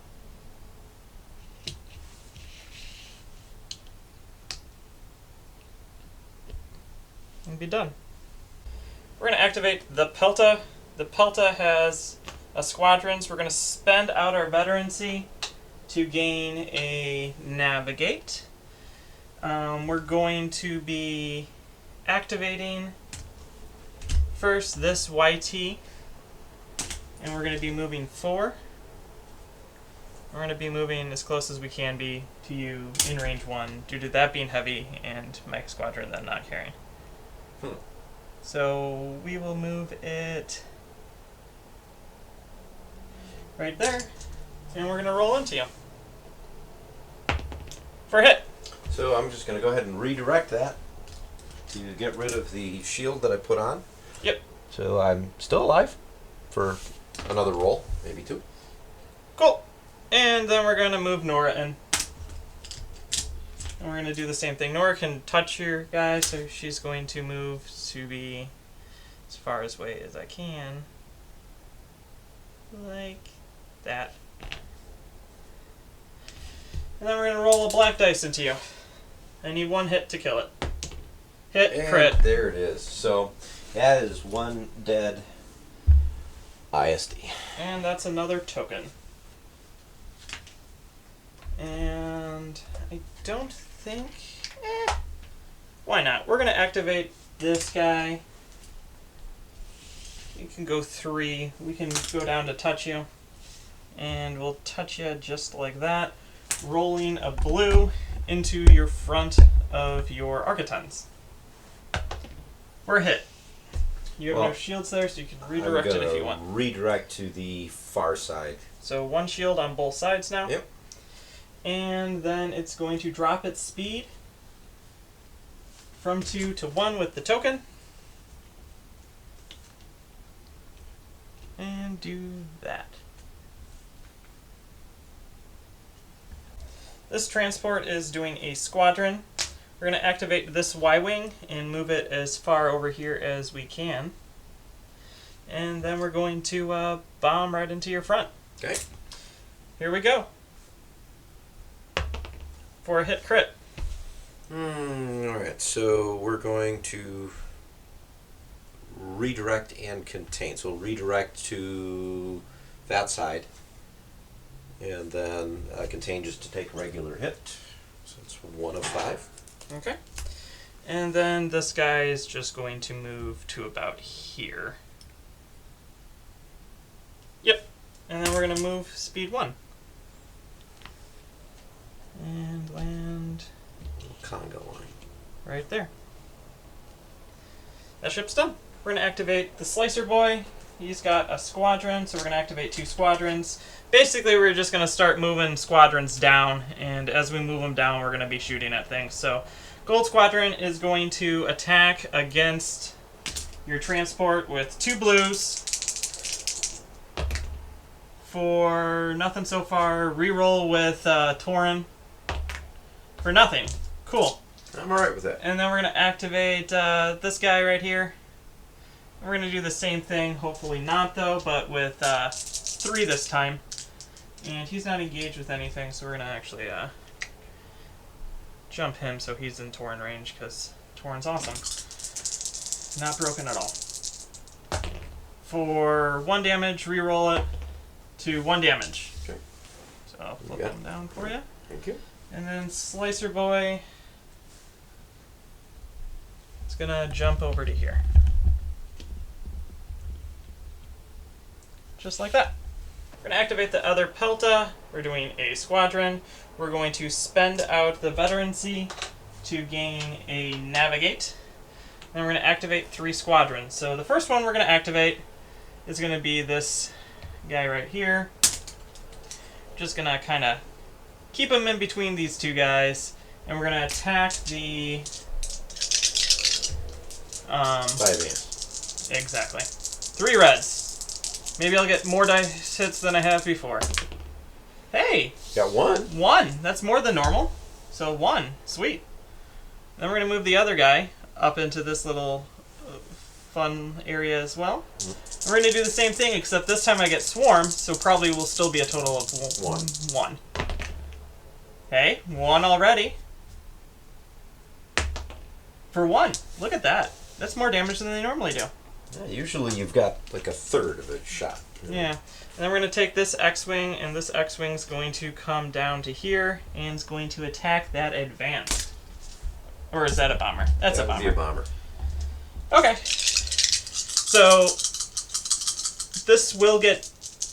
And be done. We're going to activate the Pelta. The Pelta has a squadrons. We're going to spend out our veterancy to gain a navigate. We're going to be activating first this YT, and we're going to be moving 4. We're going to be moving as close as we can be to you in range 1, due to that being heavy and my squadron then not carrying. So we will move it right there, and we're going to roll into you for a hit. So I'm just going to go ahead and redirect that to get rid of the shield that I put on. Yep. So I'm still alive for another roll, maybe 2. Cool. And then we're going to move Nora in. And we're going to do the same thing. Nora can touch your guy, so she's going to move to be as far away as I can. Like that. And then we're going to roll a black dice into you. I need 1 hit to kill it. Hit, And crit. there it is. So that is 1 dead ISD. And that's another token. And I don't think... why not? We're going to activate this guy. You can go 3. We can go down to touch you. And we'll touch you just like that. Rolling a blue into your front of your Arquitens. We're hit. You have no shields there, so you can redirect it if you want. Redirect to the far side. So 1 shield on both sides now. Yep. And then it's going to drop its speed from 2 to 1 with the token. And do that. This transport is doing a squadron. We're going to activate this Y-wing and move it as far over here as we can. And then we're going to bomb right into your front. Okay. Here we go. For a hit crit. Alright, so we're going to redirect and contain. So we'll redirect to that side. And then contain just to take a regular hit. So it's 1 of 5. Okay. And then this guy is just going to move to about here. Yep. And then we're going to move speed 1. And land Conga line. right there. That ship's done. We're going to activate the Slicer Boy. He's got a squadron, so we're going to activate 2 squadrons. Basically, we're just going to start moving squadrons down, and as we move them down, we're going to be shooting at things. So, Gold Squadron is going to attack against your transport with 2 blues. For nothing so far, reroll with Tauren. For nothing. Cool. I'm alright with that. And then we're going to activate this guy right here. We're going to do the same thing, hopefully not though, but with 3 this time. And he's not engaged with anything, so we're going to actually jump him so he's in Tauren range, because Tauren's awesome. Not broken at all. For 1 damage, reroll it to 1 damage. Okay. So I'll flip him down for you. Thank you. And then Slicer Boy is going to jump over to here. Just like that. We're going to activate the other Pelta. We're doing a squadron. We're going to spend out the veterancy to gain a navigate. Then we're going to activate 3 squadrons. So the first one we're going to activate is going to be this guy right here. Just going to kind of keep him in between these 2 guys. And we're going to attack the... 5 amps. Exactly. 3 reds. Maybe I'll get more dice hits than I have before. Hey! Got 1. 1! That's more than normal. So 1. Sweet. Then we're going to move the other guy up into this little fun area as well. Mm-hmm. We're going to do the same thing, except this time I get swarm, so probably will still be a total of 1. Hey, 1 already. For 1. Look at that. That's more damage than they normally do. Yeah, usually you've got like a third of a shot. Yeah. And then we're going to take this X-Wing, and this X-Wing's going to come down to here, and is going to attack that advanced. Or is that a bomber? That's a bomber. That would be a bomber. Okay. So, this will get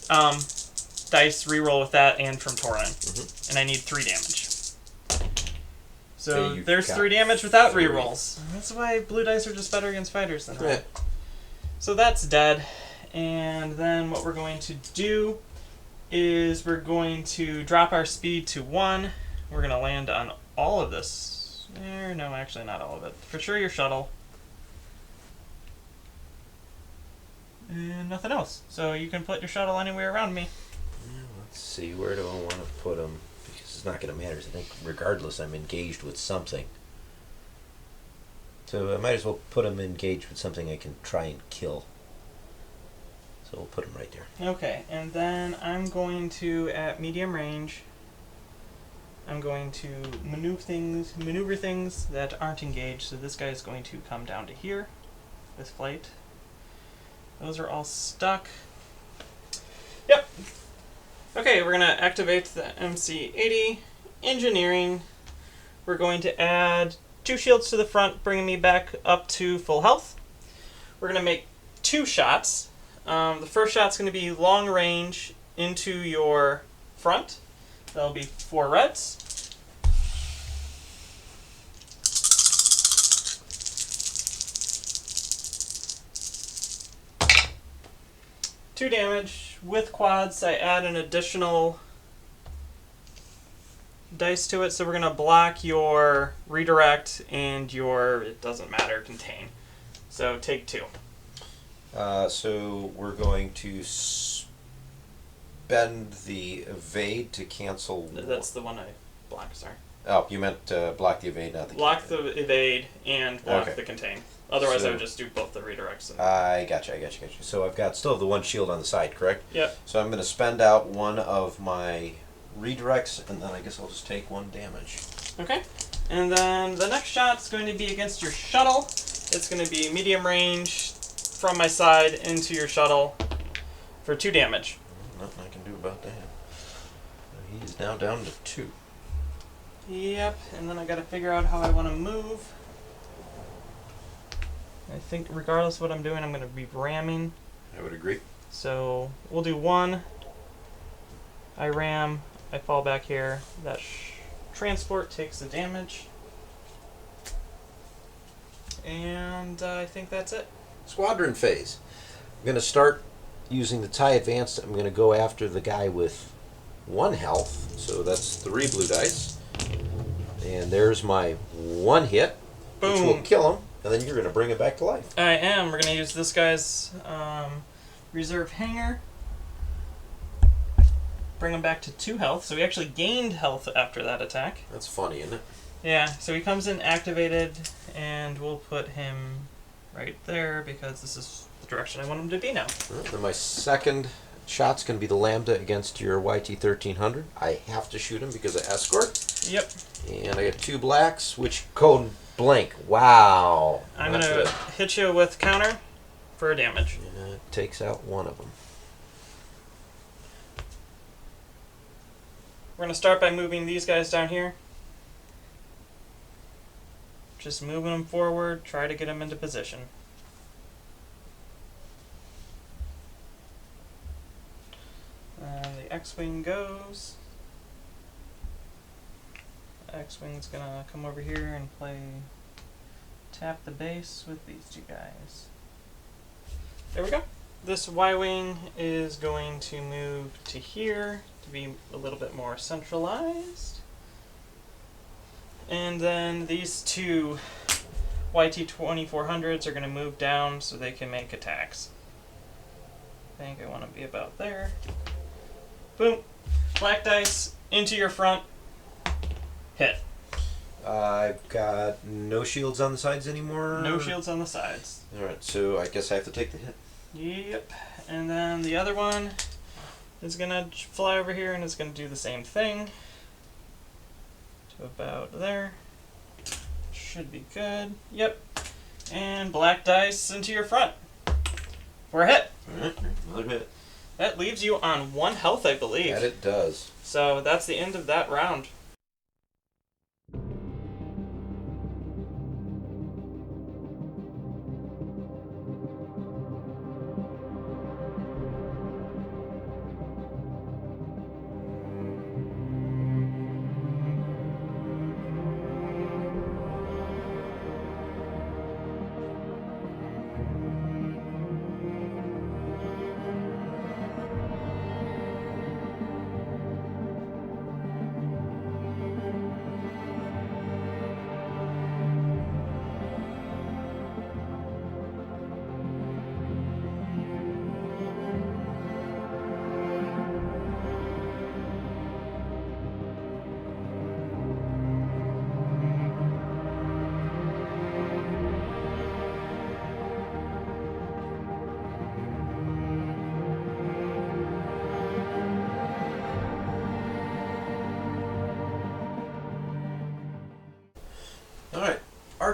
dice reroll with that and from Tauren. Mm-hmm. And I need 3 damage. So there's 3 damage without rerolls. That's why blue dice are just better against fighters than red. Yeah. So that's dead. And then what we're going to do is we're going to drop our speed to 1. We're going to land on all of this. No, actually not all of it. For sure your shuttle. And nothing else. So you can put your shuttle anywhere around me. Let's see, where do I want to put them? Because it's not going to matter. I think regardless, I'm engaged with something. So I might as well put them engaged with something I can try and kill. So we'll put them right there. Okay, and then I'm going to, at medium range, I'm going to maneuver things that aren't engaged. So this guy is going to come down to here with flight. Those are all stuck. Yep. Okay, we're going to activate the MC-80. Engineering. We're going to add 2 shields to the front, bringing me back up to full health. We're going to make 2 shots. The first shot's going to be long range into your front. That'll be 4 reds. Two damage. With quads, I add an additional dice to it, so we're going to block your redirect and your, it doesn't matter, contain. So take 2. So we're going to spend the evade to cancel. That's the one I blocked, sorry. Oh, you meant block the evade, not the Block the evade and block Okay. the contain. Otherwise, I So- would just do both the redirects. And I gotcha. So I've got still have the 1 shield on the side, correct? Yep. So I'm going to spend out 1 of my redirects, and then I guess I'll just take 1 damage. Okay. And then the next shot's going to be against your shuttle. It's going to be medium range from my side into your shuttle for 2 damage. Nothing I can do about that. He's now down to 2. Yep. And then I got to figure out how I want to move. I think regardless of what I'm doing, I'm going to be ramming. I would agree. So we'll do 1. I ram. I fall back here. That transport takes the damage. And I think that's it. Squadron phase. I'm going to start using the TIE Advanced. I'm going to go after the guy with 1 health. So that's 3 blue dice. And there's my 1 hit, which will Boom. kill him. And then you're going to bring it back to life. I am. We're going to use this guy's reserve hanger. Bring him back to 2 health. So he actually gained health after that attack. That's funny, isn't it? Yeah, so he comes in activated, and we'll put him right there because this is the direction I want him to be now. Then my second shot's going to be the Lambda against your YT-1300. I have to shoot him because of escort. Yep. And I got 2 blacks, which code blank. Wow. I'm That's going to it. hit you with counter for damage. And it takes out 1 of them. We're going to start by moving these guys down here. Just moving them forward, try to get them into position. And the X-Wing goes. The X-Wing's going to come over here and tap the base with these 2 guys. There we go. This Y-Wing is going to move to here to be a little bit more centralized. And then these 2 YT-2400s are going to move down so they can make attacks. I think I want to be about there. Boom. Black dice into your front. Hit. I've got no shields on the sides anymore. No shields on the sides. Alright, so I guess I have to take the hit. Yep. And then the other one is going to fly over here and is going to do the same thing. To about there. Should be good. Yep. And black dice into your front. For a hit. Alright, another hit. That leaves you on 1 health, I believe. That it does. So that's the end of that round.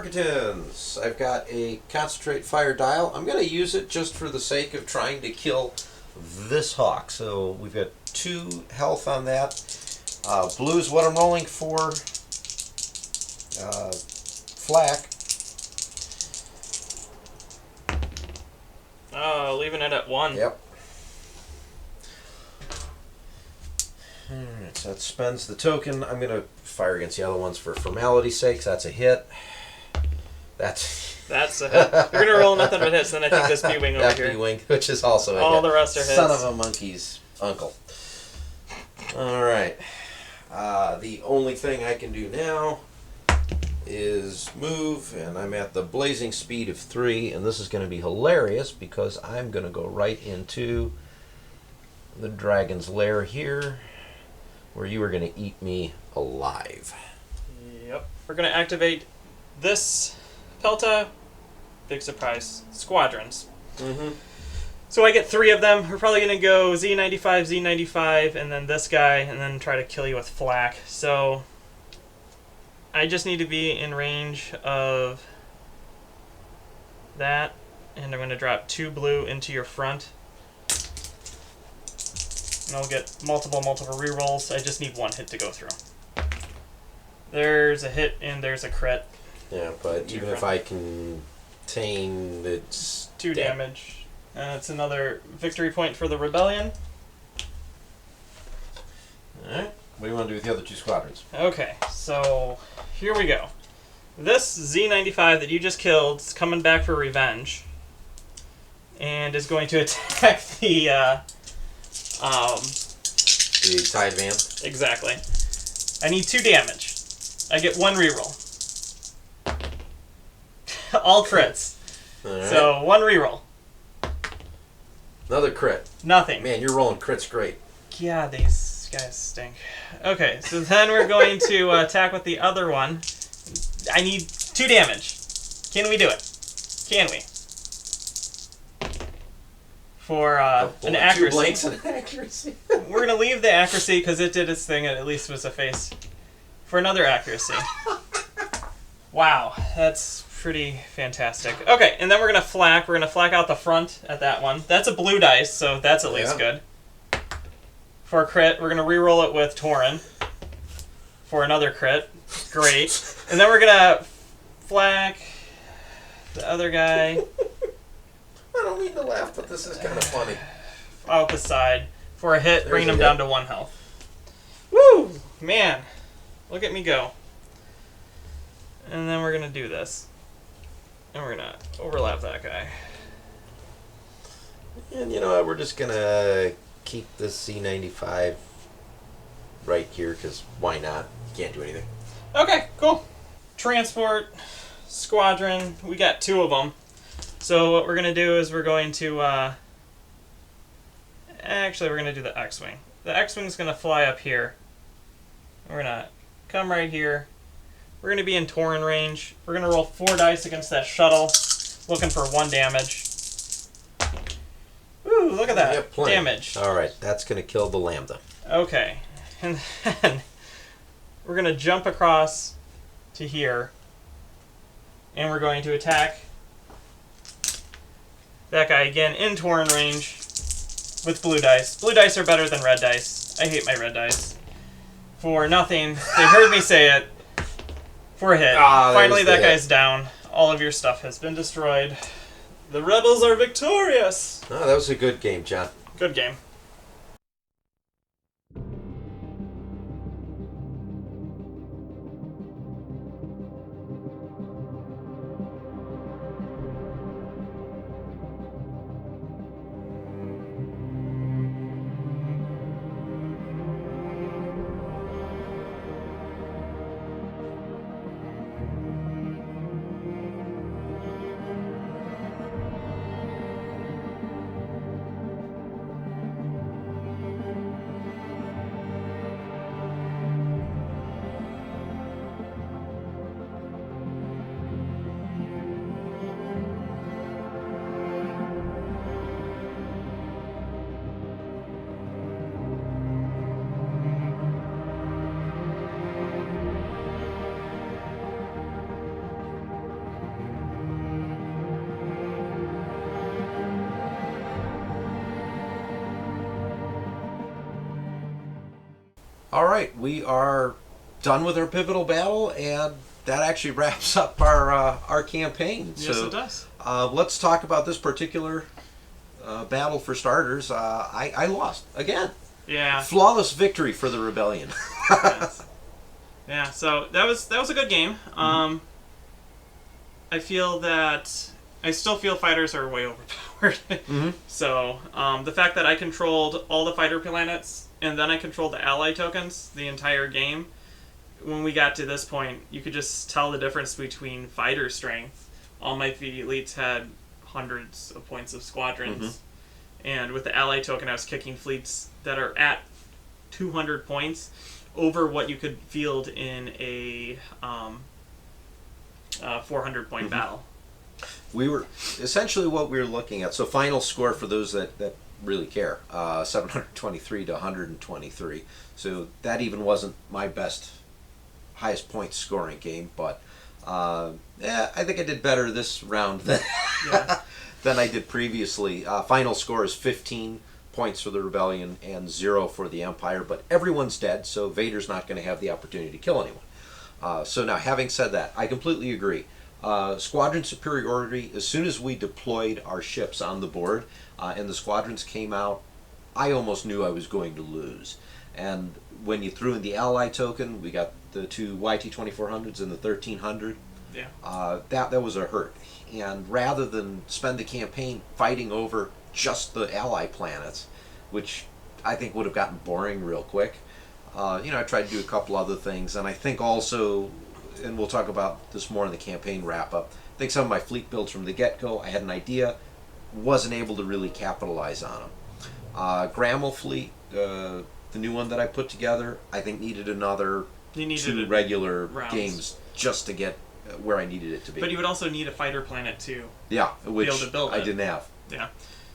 Arquitens. I've got a concentrate fire dial. I'm going to use it just for the sake of trying to kill this hawk. So we've got 2 health on that. Blue's what I'm rolling for. Flak. Oh, leaving it at 1. Yep. Alright, so that spends the token. I'm going to fire against the other ones for formality's sake. That's a hit. That's a hit. You're going to roll nothing but hits, then I think this B-Wing over that here. B-Wing, which is also a hit. All the rest are hits. Son of a monkey's uncle. Alright. The only thing I can do now is move, and I'm at the blazing speed of 3, and this is going to be hilarious because I'm going to go right into the dragon's lair here, where you are going to eat me alive. Yep. We're going to activate this Pelta. Big surprise. Squadrons. Mm-hmm. So I get 3 of them. We're probably going to go Z95, Z95, and then this guy, and then try to kill you with flak. So I just need to be in range of that, and I'm going to drop 2 blue into your front. And I'll get multiple rerolls. I just need 1 hit to go through. There's a hit and there's a crit. Yeah, but even if I contain, it's 2 damage. It's another victory point for the rebellion. Alright. What do you want to do with the other 2 squadrons? Okay, so here we go. This Z95 that you just killed is coming back for revenge. And is going to attack the TIE advance? Exactly. I need 2 damage. I get 1 reroll. All crits. All right. So 1 reroll. Another crit. Nothing. Man, you're rolling crits great. Yeah, these guys stink. Okay, so then we're going to attack with the other one. I need 2 damage. Can we do it? Can we? For an accuracy. 2 blanks and an accuracy. We're going to leave the accuracy because it did its thing and at least was a face. For another accuracy. Wow, that's pretty fantastic. Okay, and then we're going to flak. We're going to flak out the front at that one. That's a blue dice, so that's at least good. For a crit, we're going to reroll it with Tauren. For another crit. Great. And then we're going to flak the other guy. I don't mean to laugh, but this is kind of funny. Out the side. For a hit, bringing him hit. down to 1 health. Woo! Man. Look at me go. And then we're going to do this. And we're going to overlap that guy. And you know what, we're just going to keep this C95 right here, because why not? Can't do anything. Okay, cool. Transport, squadron, we got 2 of them. So what we're going to do is we're going to... actually, we're going to do the X-Wing. The X-Wing's going to fly up here. We're going to come right here. We're going to be in Tauren range. We're going to roll 4 dice against that shuttle, looking for 1 damage. Ooh, look at that. Damage. Alright, that's going to kill the Lambda. Okay. And then we're going to jump across to here. And we're going to attack that guy again in Tauren range with blue dice. Blue dice are better than red dice. I hate my red dice. For nothing. They heard me say it. For a hit. Finally, that guy's down. All of your stuff has been destroyed. The rebels are victorious. Oh, that was a good game, John. Good game. All right, we are done with our pivotal battle, and that actually wraps up our campaign. Yes, So, it does. let's talk about this particular battle for starters. I lost again. Yeah. Flawless victory for the rebellion. Yes. Yeah. So that was a good game. I feel that I still feel fighters are way overpowered. So the fact that I controlled all the fighter planets and then I controlled the ally tokens the entire game, when we got to this point, you could just tell the difference between fighter strength. All my elites had hundreds of points of squadrons. And with the ally token, I was kicking fleets that are at 200 points over what you could field in a 400-point battle. We were essentially what we were looking at. So final score for those that really care, 723 to 123. So that even wasn't my highest point scoring game, but I think I did better this round than than I did previously. Final score is 15 points for the rebellion and 0 for the Empire, but everyone's dead, so Vader's not going to have the opportunity to kill anyone. So now, having said that, I completely agree. Squadron superiority, as soon as we deployed our ships on the board and the squadrons came out, I almost knew I was going to lose. And when you threw in the ally token, we got the 2 YT-2400s and the 1300. Yeah. That was a hurt. And rather than spend the campaign fighting over just the ally planets, which I think would have gotten boring real quick, I tried to do a couple other things. And I think also, and we'll talk about this more in the campaign wrap-up, I think some of my fleet builds from the get-go, I had an idea, wasn't able to really capitalize on them. Grammel fleet, the new one that I put together, I think needed another 2 regular rounds. Games just to get where I needed it to be. But you would also need a fighter planet to be able to build I it. didn't have. Yeah.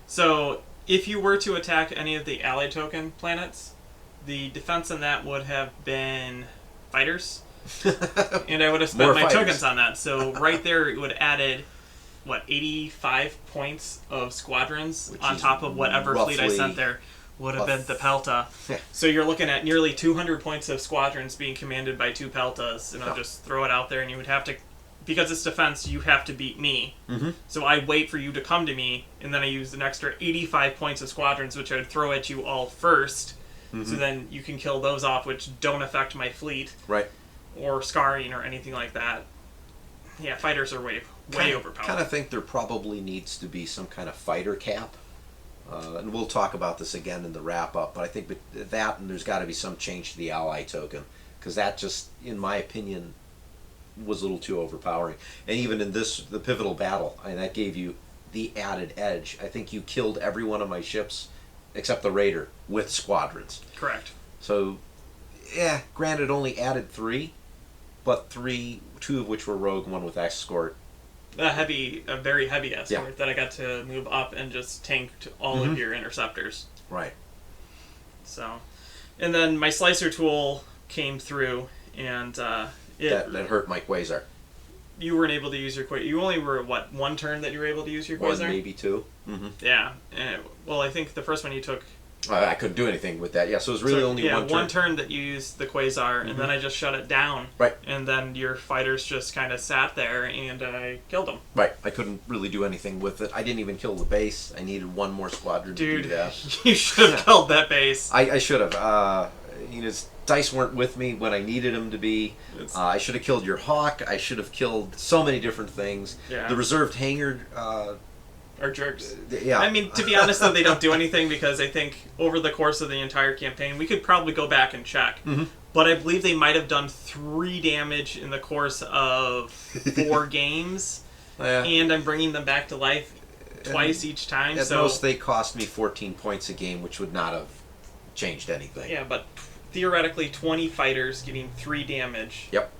So if you were to attack any of the ally token planets, the defense on that would have been fighters. And I would have spent my tokens on that. So right there it would have added 85 points of squadrons which on top of whatever fleet I sent there would have been the Pelta. So you're looking at nearly 200 points of squadrons being commanded by 2 Peltas, and I'll just throw it out there, and you would have to, because it's defense, you have to beat me. So I wait for you to come to me, and then I use an extra 85 points of squadrons, which I would throw at you all first, so then you can kill those off, which don't affect my fleet. Right. Or scarring or anything like that. Yeah, fighters are way overpowered. Kind of think there probably needs to be some kind of fighter cap. And we'll talk about this again in the wrap-up, but I think that and there's got to be some change to the ally token, because that just, in my opinion, was a little too overpowering. And even in the pivotal battle, that gave you the added edge. I think you killed every one of my ships, except the Raider, with squadrons. Correct. So, granted, only added 3, but 2 of which were rogue, 1 with escort. A very heavy escort that I got to move up and just tanked all of your interceptors. Right. So, and then my slicer tool came through, and that hurt my Quasar. You weren't able to use your Quasar. You only were, 1 turn that you were able to use your Quasar? 1, maybe 2. Yeah. Well, I think the first one you took... I couldn't do anything with that. Yeah, so it was really only 1 turn. 1 turn that you used the Quasar, and then I just shut it down. Right. And then your fighters just kind of sat there, and I killed them. Right. I couldn't really do anything with it. I didn't even kill the base. I needed 1 more squadron to do that. You should have killed that base. I should have. Dice weren't with me when I needed them to be. I should have killed your Hawk. I should have killed so many different things. Yeah. The reserved hangar... are jerks. Yeah. I mean, to be honest, though, they don't do anything, because I think over the course of the entire campaign, we could probably go back and check. But I believe they might have done 3 damage in the course of 4 games. And I'm bringing them back to life twice each time. At most, they cost me 14 points a game, which would not have changed anything. Yeah, but theoretically, 20 fighters getting 3 damage. Yep.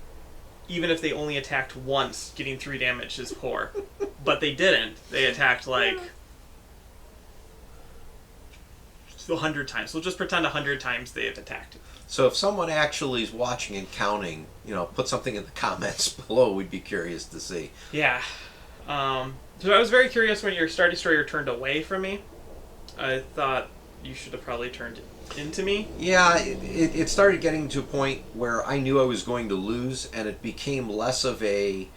Even if they only attacked once, getting 3 damage is poor. But they didn't. They attacked 100 times. We'll just pretend 100 times they have attacked. So if someone actually is watching and counting, put something in the comments below. We'd be curious to see. Yeah. So I was very curious when your Star Destroyer turned away from me. I thought you should have probably turned into me. Yeah, it started getting to a point where I knew I was going to lose, and it became less of a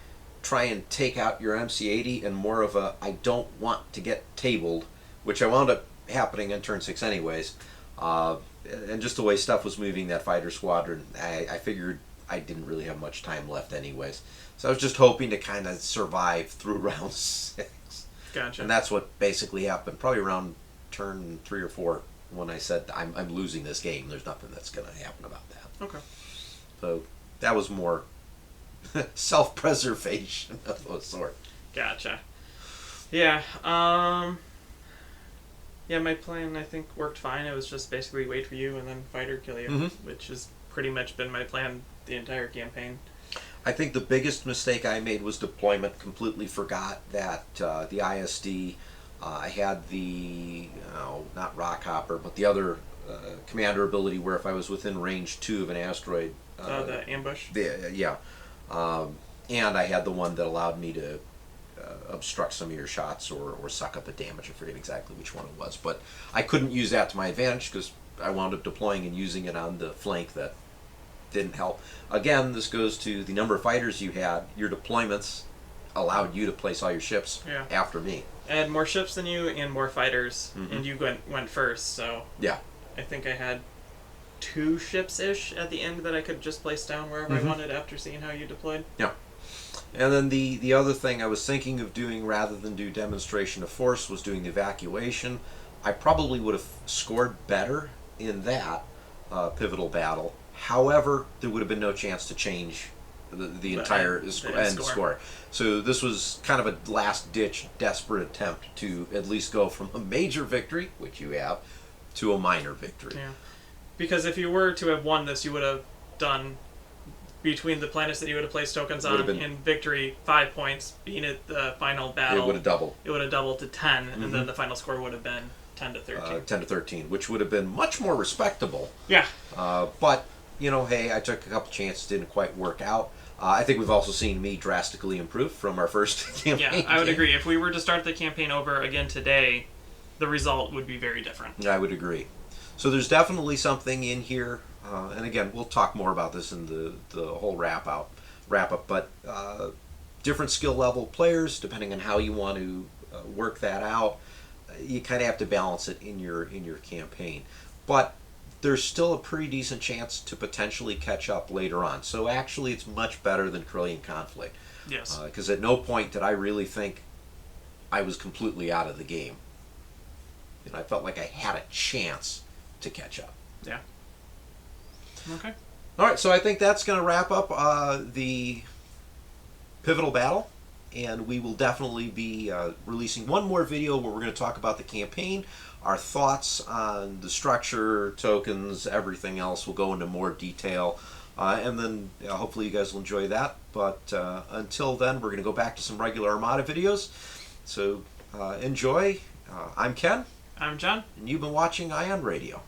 try and take out your MC-80 and more of a I don't want to get tabled, which I wound up happening in turn 6 anyways. And just the way stuff was moving, that fighter squadron, I figured I didn't really have much time left anyways. So I was just hoping to kind of survive through round 6. Gotcha. And that's what basically happened, probably around turn 3 or 4, when I said I'm losing this game. There's nothing that's going to happen about that. Okay. So that was more self-preservation of a sort. Gotcha. Yeah. Yeah, my plan, I think, worked fine. It was just basically wait for you and then fighter kill you, which has pretty much been my plan the entire campaign. I think the biggest mistake I made was deployment. Completely forgot that the ISD, I had the, not Rockhopper, but the other commander ability where if I was within range 2 of an asteroid. The ambush? Yeah. And I had the one that allowed me to obstruct some of your shots or suck up a damage. I forget exactly which one it was. But I couldn't use that to my advantage because I wound up deploying and using it on the flank that didn't help. Again, this goes to the number of fighters you had. Your deployments allowed you to place all your ships after me. I had more ships than you and more fighters, and you went first, so yeah, I think I had 2 ships-ish at the end that I could just place down wherever I wanted after seeing how you deployed. Yeah. And then the other thing I was thinking of doing rather than do demonstration of force was doing the evacuation. I probably would have scored better in that pivotal battle. However, there would have been no chance to change the entire end score. So this was kind of a last-ditch, desperate attempt to at least go from a major victory, which you have, to a minor victory. Yeah. Because if you were to have won this, you would have done, between the planets that you would have placed tokens on, in victory, 5 points. Being at the final battle, it would have doubled. It would have doubled to 10, and then the final score would have been 10 to 13. 10 to 13, which would have been much more respectable. Yeah. But, hey, I took a couple chances, didn't quite work out. I think we've also seen me drastically improve from our first campaign. Yeah, I would agree. If we were to start the campaign over again today, the result would be very different. I would agree. So there's definitely something in here, and again, we'll talk more about this in the whole wrap up. But different skill level players, depending on how you want to work that out, you kind of have to balance it in your campaign. But there's still a pretty decent chance to potentially catch up later on. So actually, it's much better than Corellian Conflict. Yes. Because at no point did I really think I was completely out of the game. And I felt like I had a chance to catch up. Yeah. Okay. All right, so I think that's going to wrap up the pivotal battle, and we will definitely be releasing one more video where we're going to talk about the campaign, our thoughts on the structure, tokens, everything else. We'll go into more detail, and then hopefully you guys will enjoy that. But until then, we're going to go back to some regular Armada videos. So enjoy. I'm Ken. I'm John. And you've been watching Ion Radio.